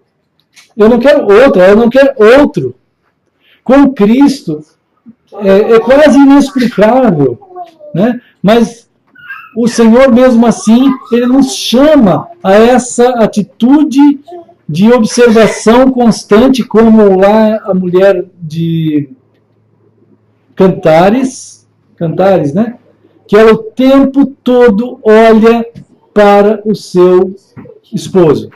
Eu não quero outra, ela não quer outro. Com Cristo é quase inexplicável. Né? Mas o Senhor, mesmo assim, Ele nos chama a essa atitude de observação constante, como lá a mulher de Cantares, né? Que ela o tempo todo olha para o seu esposo.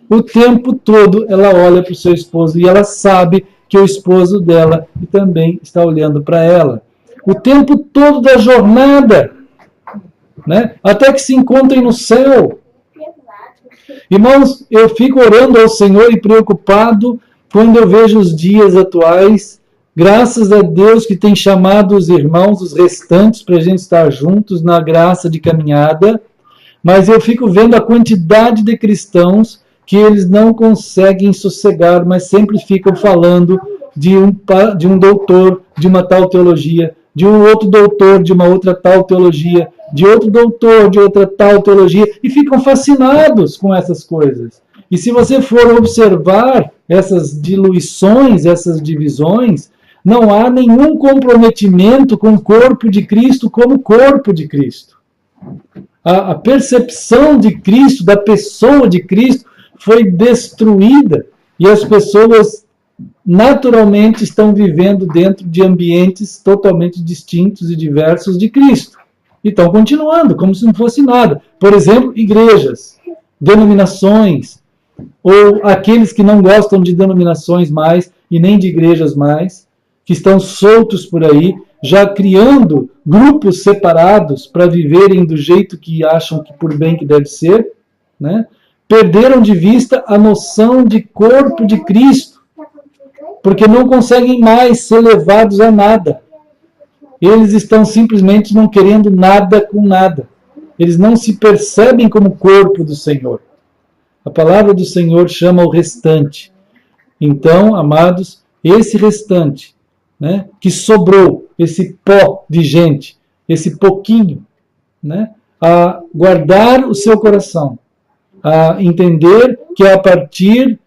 O tempo todo ela olha para o seu esposo e ela sabe que o esposo dela também está olhando para ela. O tempo todo da jornada, né? Até que se encontrem no céu. Irmãos, eu fico orando ao Senhor e preocupado quando eu vejo os dias atuais. Graças a Deus que tem chamado os irmãos, os restantes, para a gente estar juntos na graça de caminhada. Mas eu fico vendo a quantidade de cristãos que eles não conseguem sossegar, mas sempre ficam falando de um doutor de uma tal teologia, de um outro doutor de uma outra tal teologia, de outro doutor de outra tal teologia, e ficam fascinados com essas coisas. E se você for observar essas diluições, essas divisões, não há nenhum comprometimento com o corpo de Cristo como corpo de Cristo. A percepção de Cristo, da pessoa de Cristo, foi destruída e as pessoas naturalmente estão vivendo dentro de ambientes totalmente distintos e diversos de Cristo. E estão continuando, como se não fosse nada. Por exemplo, igrejas, denominações, ou aqueles que não gostam de denominações mais e nem de igrejas mais, que estão soltos por aí, já criando grupos separados para viverem do jeito que acham que por bem que deve ser, né? Perderam de vista a noção de corpo de Cristo, porque não conseguem mais ser levados a nada. Eles estão simplesmente não querendo nada com nada. Eles não se percebem como corpo do Senhor. A palavra do Senhor chama o restante. Então, amados, esse restante, né, que sobrou, esse pó de gente, esse pouquinho, né, a guardar o seu coração, a entender que é a partir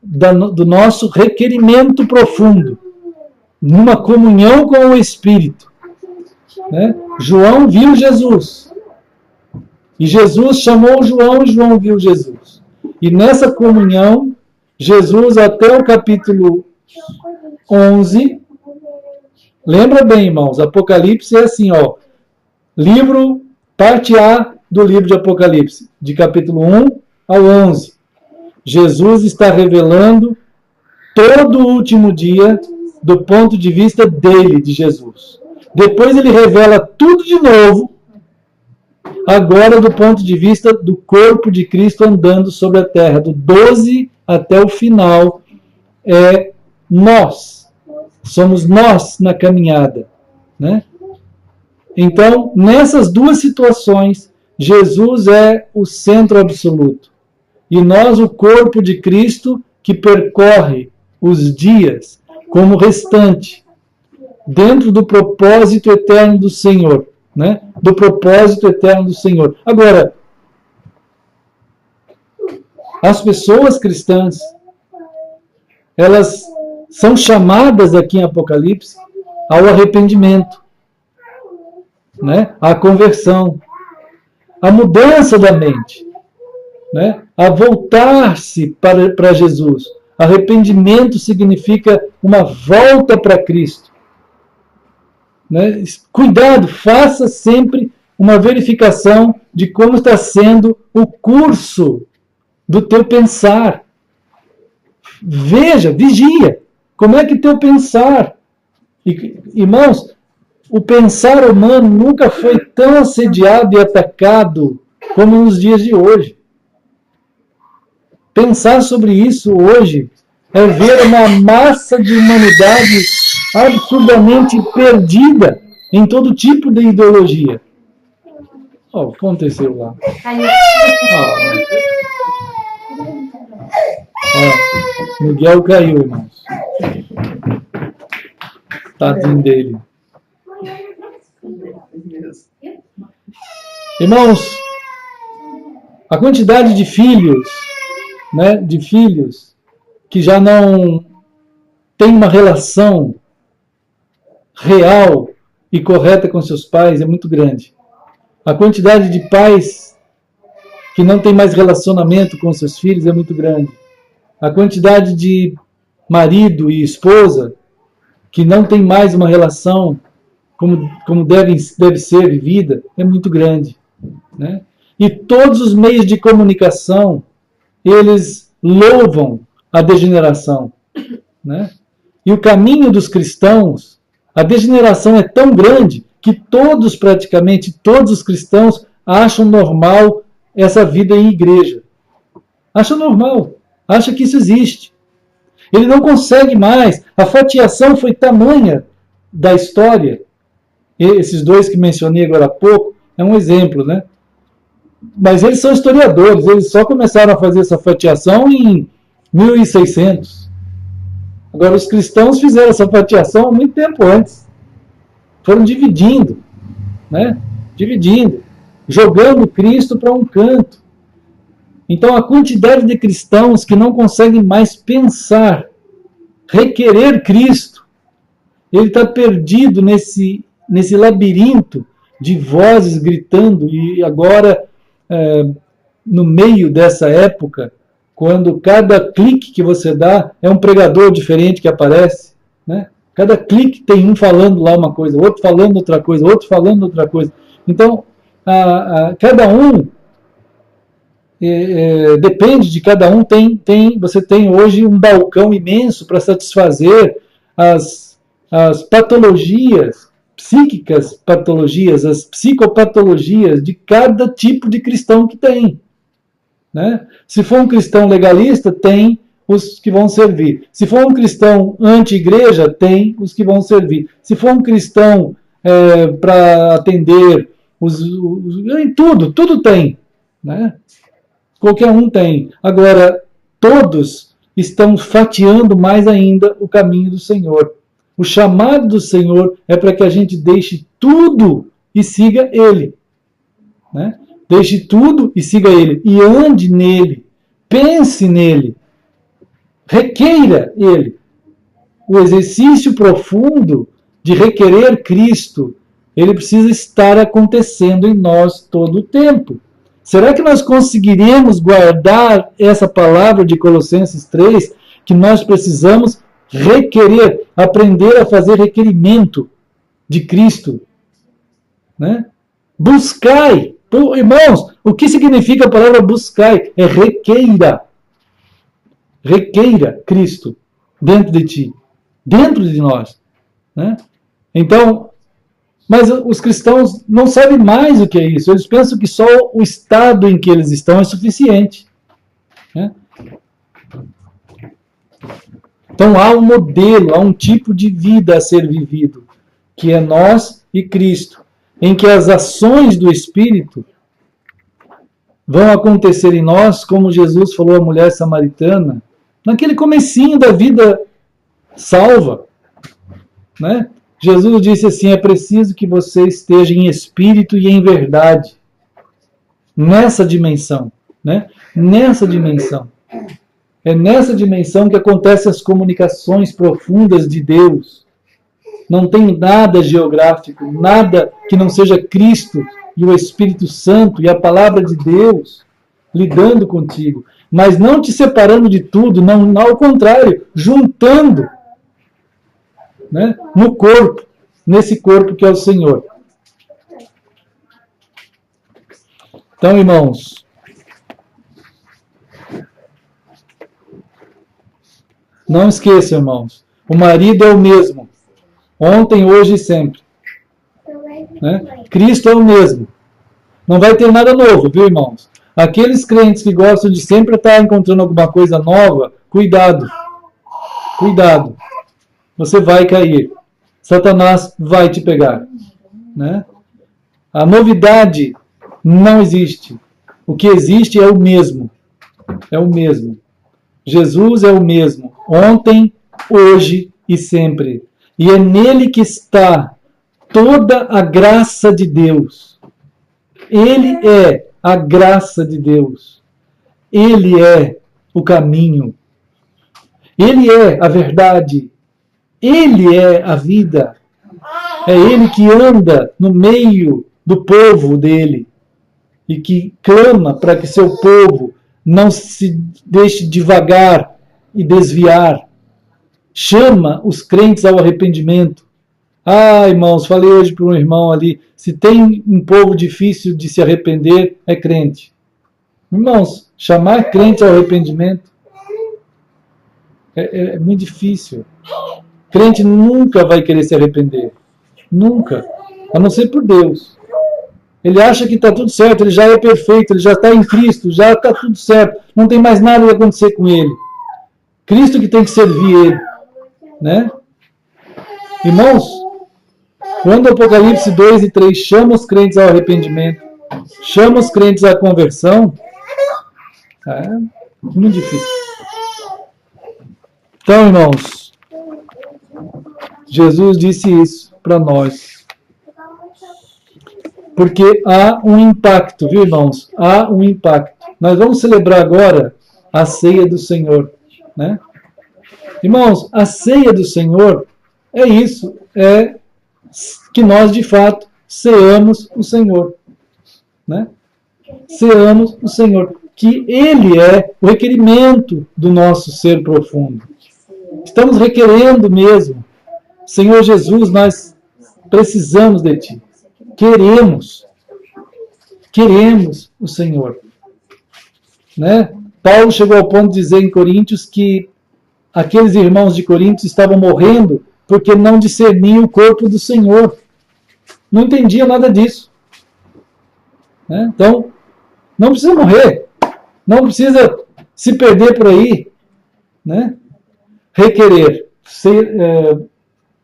do nosso requerimento profundo, numa comunhão com o Espírito. Né? João viu Jesus. E Jesus chamou João e João viu Jesus. E nessa comunhão, Jesus, até o capítulo 11, lembra bem, irmãos, Apocalipse é assim, ó, livro, parte A do livro de Apocalipse, de capítulo 1 ao 11. Jesus está revelando todo o último dia do ponto de vista dele, de Jesus. Depois ele revela tudo de novo, agora do ponto de vista do corpo de Cristo andando sobre a terra. Do 12 até o final é nós. Somos nós na caminhada. Né? Então, nessas duas situações, Jesus é o centro absoluto. E nós, o corpo de Cristo, que percorre os dias como restante, dentro do propósito eterno do Senhor. Né? Do propósito eterno do Senhor. Agora, as pessoas cristãs, elas são chamadas aqui em Apocalipse ao arrependimento, né? À conversão, à mudança da mente, né? A voltar-se para Jesus. Arrependimento significa uma volta para Cristo. Né? Cuidado, faça sempre uma verificação de como está sendo o curso do teu pensar. Veja, vigia, como é que teu pensar. Irmãos, o pensar humano nunca foi tão assediado e atacado como nos dias de hoje. Pensar sobre isso hoje é ver uma massa de humanidade absurdamente perdida em todo tipo de ideologia. O que aconteceu lá? Miguel caiu, irmãos. Tadinho dele. Irmãos, a quantidade de filhos, né, que já não tem uma relação real e correta com seus pais é muito grande. A quantidade de pais que não tem mais relacionamento com seus filhos é muito grande. A quantidade de marido e esposa que não tem mais uma relação como deve ser vivida é muito grande. Né? E todos os meios de comunicação, eles louvam a degeneração. Né? E o caminho dos cristãos, a degeneração é tão grande que praticamente todos os cristãos acham normal essa vida em igreja. Acham normal. Acham que isso existe. Ele não consegue mais. A fatiação foi tamanha da história. Esses dois que mencionei agora há pouco é um exemplo, né? Mas eles são historiadores. Eles só começaram a fazer essa fatiação em 1600. Agora, os cristãos fizeram essa fatiação há muito tempo antes. Foram dividindo, né? Dividindo, jogando Cristo para um canto. Então, a quantidade de cristãos que não conseguem mais pensar, requerer Cristo, ele está perdido nesse labirinto de vozes gritando, e agora, no meio dessa época, quando cada clique que você dá é um pregador diferente que aparece, né? Cada clique tem um falando lá uma coisa, outro falando outra coisa, outro falando outra coisa. Então, cada um depende de cada um. Você tem hoje um balcão imenso para satisfazer as patologias psíquicas, as psicopatologias de cada tipo de cristão que tem, né? Se for um cristão legalista, tem os que vão servir. Se for um cristão anti-igreja, tem os que vão servir. Se for um cristão para atender tudo tem, né? Qualquer um tem. Agora, todos estão fatiando mais ainda o caminho do Senhor. O chamado do Senhor é para que a gente deixe tudo e siga Ele, né? Deixe tudo e siga Ele. E ande nele. Pense nele. Requeira Ele. O exercício profundo de requerer Cristo, ele precisa estar acontecendo em nós todo o tempo. Será que nós conseguiremos guardar essa palavra de Colossenses 3, que nós precisamos requerer, aprender a fazer requerimento de Cristo, né? Buscai. Irmãos, o que significa a palavra buscai? É requeira. Requeira Cristo dentro de ti, dentro de nós, né? Então, mas os cristãos não sabem mais o que é isso. Eles pensam que só o estado em que eles estão é suficiente, né? Então há um modelo, há um tipo de vida a ser vivido, que é nós e Cristo, em que as ações do Espírito vão acontecer em nós, como Jesus falou à mulher samaritana, naquele comecinho da vida salva, né? Jesus disse assim: é preciso que você esteja em espírito e em verdade, nessa dimensão, né? Nessa dimensão. É nessa dimensão que acontecem as comunicações profundas de Deus. Não tem nada geográfico, nada que não seja Cristo e o Espírito Santo e a palavra de Deus lidando contigo, mas não te separando de tudo, não, ao contrário, juntando, né, no corpo, nesse corpo que é o Senhor. Então, irmãos, não esqueçam, irmãos, o marido é o mesmo, ontem, hoje e sempre, né? Cristo é o mesmo. Não vai ter nada novo, viu, irmãos? Aqueles crentes que gostam de sempre estar encontrando alguma coisa nova, cuidado. Cuidado. Você vai cair. Satanás vai te pegar, né? A novidade não existe. O que existe é o mesmo. É o mesmo. Jesus é o mesmo. Ontem, hoje e sempre. E é nele que está toda a graça de Deus. Ele é a graça de Deus. Ele é o caminho. Ele é a verdade. Ele é a vida. É Ele que anda no meio do povo dele e que clama para que seu povo não se deixe devagar e desviar. Chama os crentes ao arrependimento. Ah, irmãos, falei hoje para um irmão ali, se tem um povo difícil de se arrepender, é crente. Irmãos, chamar crente ao arrependimento é muito difícil. Crente nunca vai querer se arrepender. Nunca. A não ser por Deus. Ele acha que está tudo certo, ele já é perfeito, ele já está em Cristo, já está tudo certo. Não tem mais nada a acontecer com ele. Cristo que tem que servir ele, né? Irmãos, quando o Apocalipse 2 e 3 chama os crentes ao arrependimento, chama os crentes à conversão, é muito difícil. Então, irmãos, Jesus disse isso para nós. Porque há um impacto, viu, irmãos? Há um impacto. Nós vamos celebrar agora a ceia do Senhor, né? Irmãos, a ceia do Senhor é isso, é que nós de fato ceamos o Senhor, né? Ceamos o Senhor, que Ele é o requerimento do nosso ser profundo. Estamos requerendo mesmo, Senhor Jesus, nós precisamos de Ti. Queremos o Senhor, né? Paulo chegou ao ponto de dizer em Coríntios que aqueles irmãos de Coríntios estavam morrendo porque não discerniam o corpo do Senhor. Não entendiam nada disso, né? Então, não precisa morrer, não precisa se perder por aí, né? Requerer.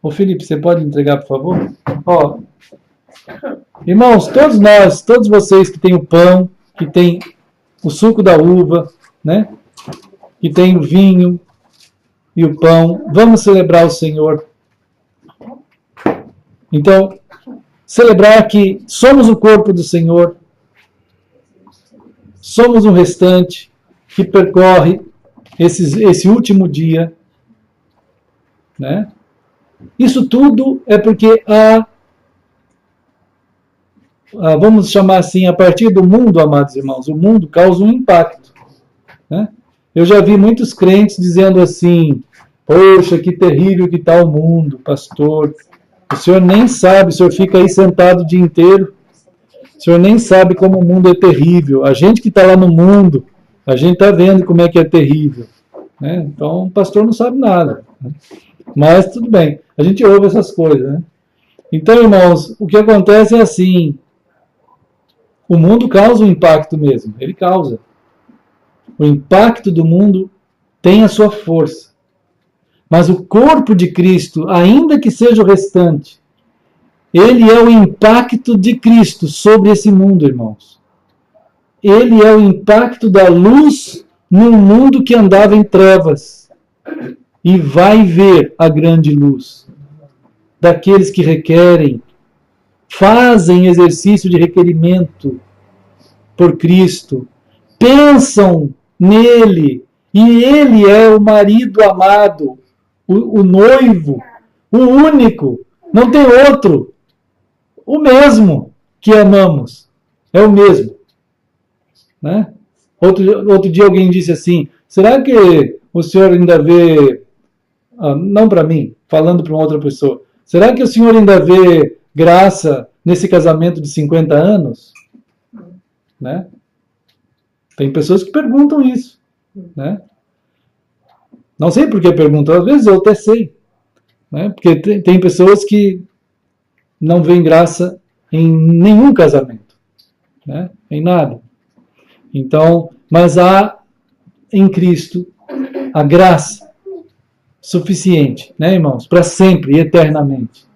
Ô Felipe, você pode entregar, por favor? Ó, irmãos, todos nós, todos vocês que têm o pão, que têm o suco da uva, né? Que tem o vinho e o pão, vamos celebrar o Senhor. Então, celebrar que somos o corpo do Senhor, somos um restante que percorre esse último dia, né? Isso tudo é porque vamos chamar assim, a partir do mundo, amados irmãos, o mundo causa um impacto, né? Eu já vi muitos crentes dizendo assim: poxa, que terrível que está o mundo, pastor. O senhor nem sabe, o senhor fica aí sentado o dia inteiro, o senhor nem sabe como o mundo é terrível. A gente que está lá no mundo, a gente está vendo como é que é terrível, né? Então o pastor não sabe nada, né? Mas tudo bem, a gente ouve essas coisas, né? Então, irmãos, o que acontece é assim: o mundo causa um impacto mesmo, ele causa. O impacto do mundo tem a sua força. Mas o corpo de Cristo, ainda que seja o restante, ele é o impacto de Cristo sobre esse mundo, irmãos. Ele é o impacto da luz num mundo que andava em trevas. E vai ver a grande luz daqueles que requerem, fazem exercício de requerimento por Cristo, pensam nele, e ele é o marido amado, o noivo, o único, não tem outro, o mesmo que amamos, é o mesmo, né? Outro dia alguém disse assim: será que o senhor ainda vê, não para mim, falando para uma outra pessoa, será que o senhor ainda vê graça nesse casamento de 50 anos? Né? Tem pessoas que perguntam isso, né? Não sei por que perguntam, às vezes eu até sei, né? Porque tem pessoas que não veem graça em nenhum casamento, né? Em nada. Então, mas há em Cristo a graça suficiente, né, irmãos? Para sempre e eternamente.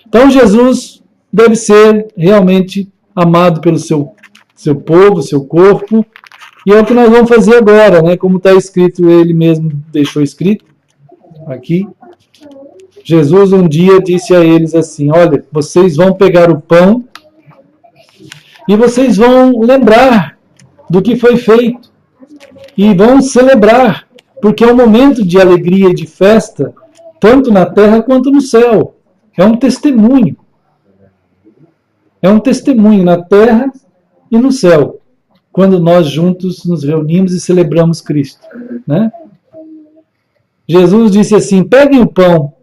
Então Jesus deve ser realmente amado pelo seu povo, seu corpo, e é o que nós vamos fazer agora, né? Como está escrito, ele mesmo deixou escrito aqui. Jesus um dia disse a eles assim: olha, vocês vão pegar o pão e vocês vão lembrar do que foi feito e vão celebrar, porque é um momento de alegria e de festa, tanto na terra quanto no céu. É um testemunho. É um testemunho na terra e no céu, quando nós juntos nos reunimos e celebramos Cristo, né? Jesus disse assim: peguem o pão,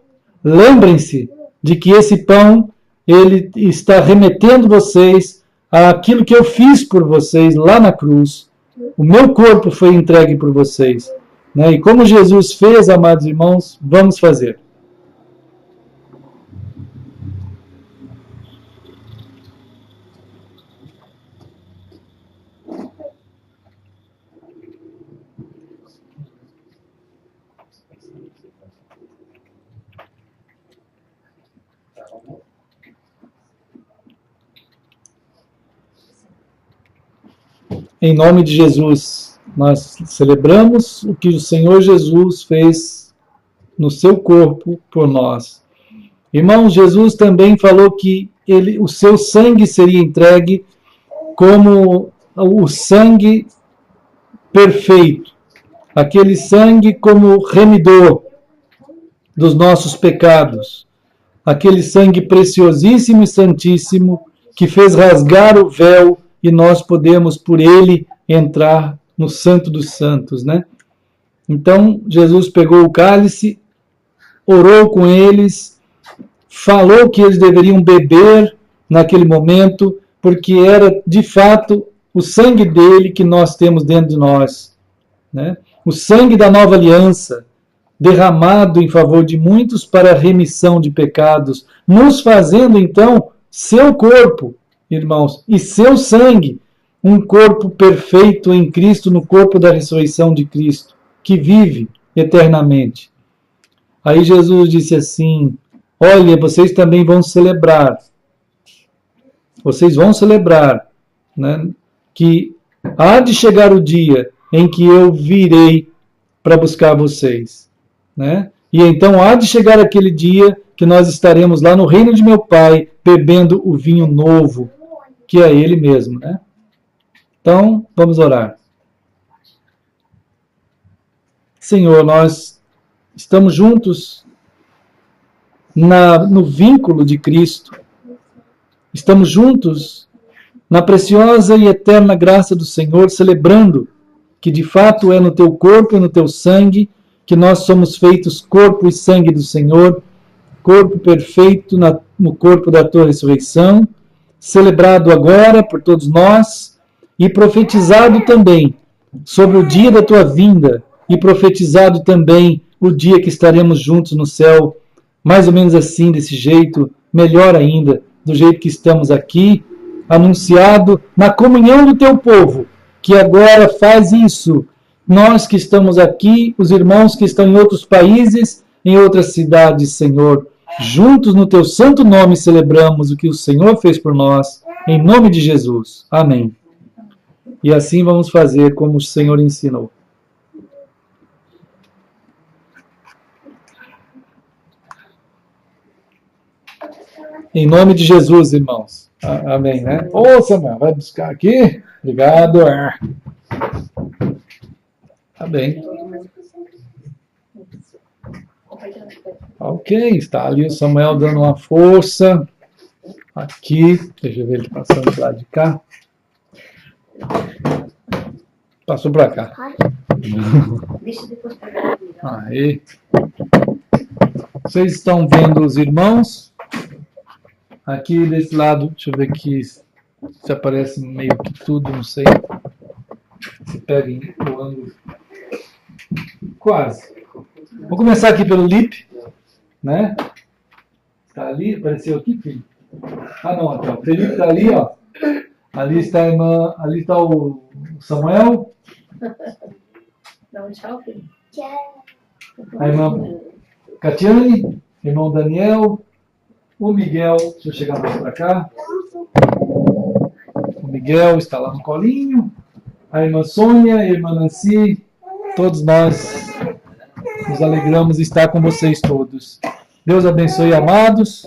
lembrem-se de que esse pão, ele está remetendo vocês àquilo que eu fiz por vocês lá na cruz. O meu corpo foi entregue por vocês, né? E como Jesus fez, amados irmãos, vamos fazer. Em nome de Jesus, nós celebramos o que o Senhor Jesus fez no seu corpo por nós. Irmãos, Jesus também falou que o seu sangue seria entregue como o sangue perfeito, aquele sangue como remidor dos nossos pecados, aquele sangue preciosíssimo e santíssimo que fez rasgar o véu e nós podemos por ele entrar no Santo dos Santos, né? Então, Jesus pegou o cálice, orou com eles, falou que eles deveriam beber naquele momento, porque era, de fato, o sangue dele que nós temos dentro de nós, né? O sangue da nova aliança, derramado em favor de muitos para a remissão de pecados, nos fazendo, então, seu corpo, irmãos, e seu sangue, um corpo perfeito em Cristo, no corpo da ressurreição de Cristo, que vive eternamente. Aí Jesus disse assim: olha, vocês também vão celebrar. Vocês vão celebrar, né, que há de chegar o dia em que eu virei para buscar vocês, né? E então há de chegar aquele dia que nós estaremos lá no reino de meu Pai, bebendo o vinho novo, que é Ele mesmo, né? Então, vamos orar. Senhor, nós estamos juntos no vínculo de Cristo. Estamos juntos na preciosa e eterna graça do Senhor, celebrando que de fato é no teu corpo e no teu sangue que nós somos feitos corpo e sangue do Senhor, corpo perfeito no corpo da tua ressurreição, celebrado agora por todos nós e profetizado também sobre o dia da tua vinda e profetizado também o dia que estaremos juntos no céu, mais ou menos assim, desse jeito, melhor ainda, do jeito que estamos aqui, anunciado na comunhão do teu povo, que agora faz isso. Nós que estamos aqui, os irmãos que estão em outros países, em outras cidades, Senhor, juntos no teu santo nome celebramos o que o Senhor fez por nós, em nome de Jesus. Amém. E assim vamos fazer como o Senhor ensinou. Em nome de Jesus, irmãos. Amém, né? Ô, Samuel, vai buscar aqui? Obrigado. Tá bem. Ok, está ali o Samuel dando uma força. Aqui, deixa eu ver ele passando do lado de cá. Passou para cá. Aí. Vocês estão vendo os irmãos? Aqui desse lado, deixa eu ver aqui se aparece meio que tudo, não sei. Se pega o ângulo. Quase. Vou começar aqui pelo Lipe, né? Está ali, apareceu aqui, filho? Ah, não, então. O Felipe está ali, ó. Ali está a irmã, ali está o Samuel. Dá um tchau, filho. Tchau. A irmã Catiane, irmão Daniel, o Miguel, deixa eu chegar mais para cá. O Miguel está lá no colinho. A irmã Sônia, a irmã Nancy, todos nós nos alegramos de estar com vocês todos. Deus abençoe, amados.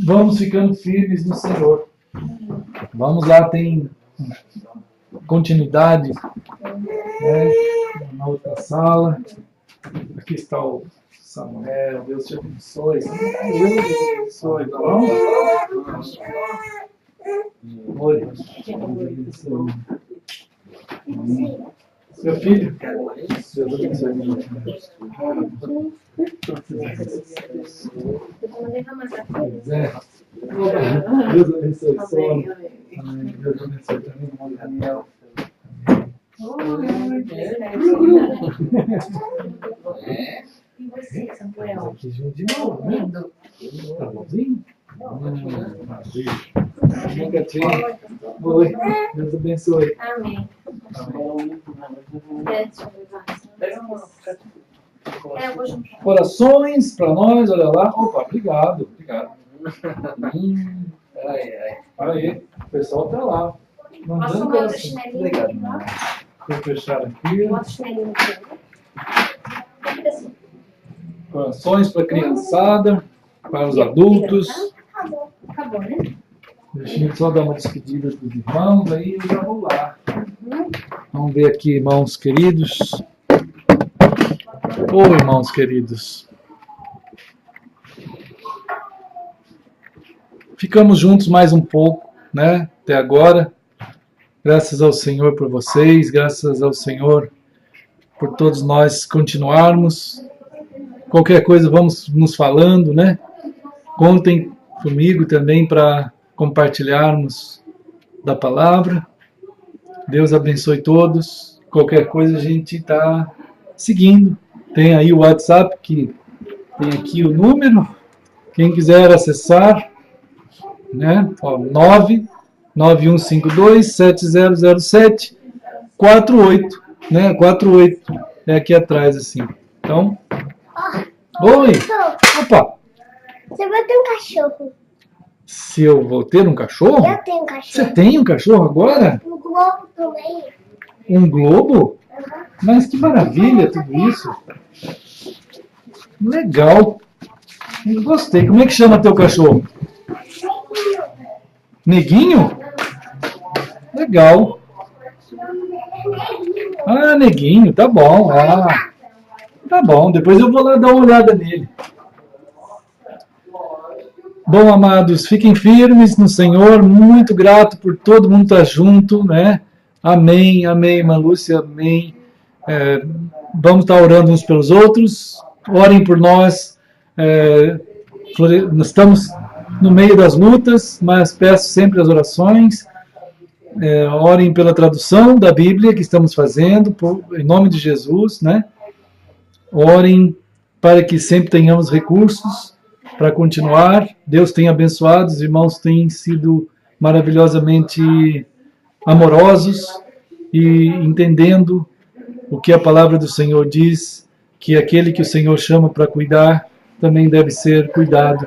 Vamos ficando firmes no Senhor. Vamos lá, tem continuidade, né, na outra sala. Aqui está o Samuel. Deus te abençoe. Deus te abençoe. Tá bom? Oi. Deus te abençoe. Seu filho? Deus abençoe. Zé. Deus abençoe. Sônia. Amém. Deus abençoe também, irmão Daniel. E você, Samuel? Aqui junto de novo, né? Tá bonzinho? Maravilha. Oi. Deus abençoe. Amém. Eu vou juntar. Corações para nós, olha lá. Opa, obrigado. Obrigado. Aí, o pessoal tá lá. Posso Mandando tomar outro coração. chinelinho aqui, não? Vou fechar aqui. Bota o chinelinho aqui. Assim. Orações para a criançada, para os adultos. Acabou, né? Deixa eu só dar uma despedida dos irmãos, aí eu já vou lá. Vamos ver aqui, irmãos queridos. Oi, irmãos queridos. Ficamos juntos mais um pouco, né? Até agora. Graças ao Senhor por vocês, graças ao Senhor por todos nós continuarmos. Qualquer coisa vamos nos falando, né? Contem comigo também para compartilharmos da palavra. Deus abençoe todos. Qualquer coisa a gente está seguindo. Tem aí o WhatsApp, que tem aqui o número. Quem quiser acessar, né? 99152-7007-48, né? 48 é aqui atrás, assim. Então, oi! Opa! Você vai ter um cachorro. Se eu vou ter um cachorro? Eu tenho um cachorro. Você tem um cachorro agora? Um globo também. Um globo? Mas que maravilha tudo isso. Legal. Eu gostei. Como é que chama teu cachorro? Neguinho? Legal. Ah, Neguinho, tá bom. Ah, tá bom. Depois eu vou lá dar uma olhada nele. Bom, amados, fiquem firmes no Senhor. Muito grato por todo mundo estar junto, né? Amém, amém, irmã Lúcia, amém. Vamos estar orando uns pelos outros. Orem por nós. Nós estamos no meio das lutas, mas peço sempre as orações. Orem pela tradução da Bíblia que estamos fazendo, em nome de Jesus, né? Orem para que sempre tenhamos recursos para continuar. Deus tem abençoado, os irmãos têm sido maravilhosamente amorosos e entendendo o que a palavra do Senhor diz, que aquele que o Senhor chama para cuidar também deve ser cuidado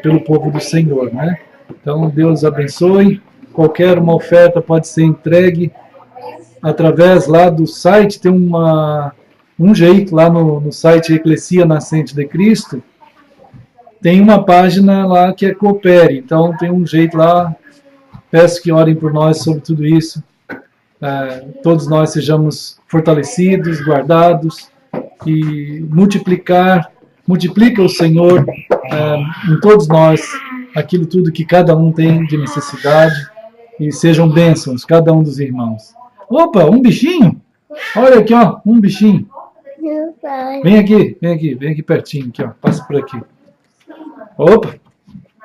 pelo povo do Senhor, né? Então, Deus abençoe. Qualquer uma oferta pode ser entregue através lá do site. Tem um jeito lá no site Eclesia Nascente de Cristo. Tem uma página lá que é Coopere. Então, tem um jeito lá. Peço que orem por nós sobre tudo isso. Todos nós sejamos fortalecidos, guardados e multiplica o Senhor em todos nós aquilo tudo que cada um tem de necessidade e sejam bênçãos, cada um dos irmãos. Opa, um bichinho? Olha aqui, ó, um bichinho. Vem aqui pertinho, aqui, ó, passa por aqui. Opa,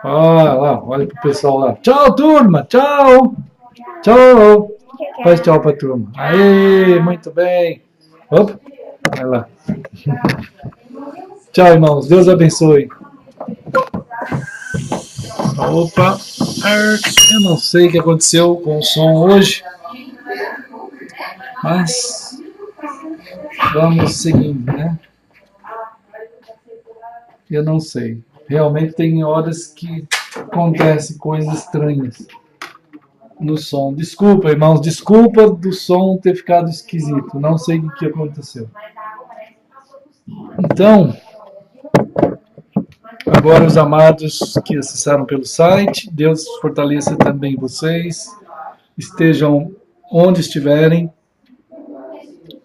lá, olha pro pessoal lá. Tchau, turma, tchau, tchau. Faz tchau pra turma. Aê, muito bem. Opa, vai lá. Tchau, irmãos, Deus abençoe. Opa, eu não sei o que aconteceu com o som hoje, mas vamos seguindo, né? Eu não sei. Realmente tem horas que acontecem coisas estranhas no som. Desculpa, irmãos, desculpa do som ter ficado esquisito. Não sei o que aconteceu. Então, agora os amados que acessaram pelo site, Deus fortaleça também vocês. Estejam onde estiverem.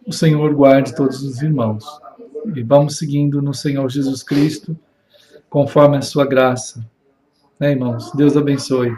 O Senhor guarde todos os irmãos. E vamos seguindo no Senhor Jesus Cristo, conforme a sua graça. Né, irmãos? Deus abençoe.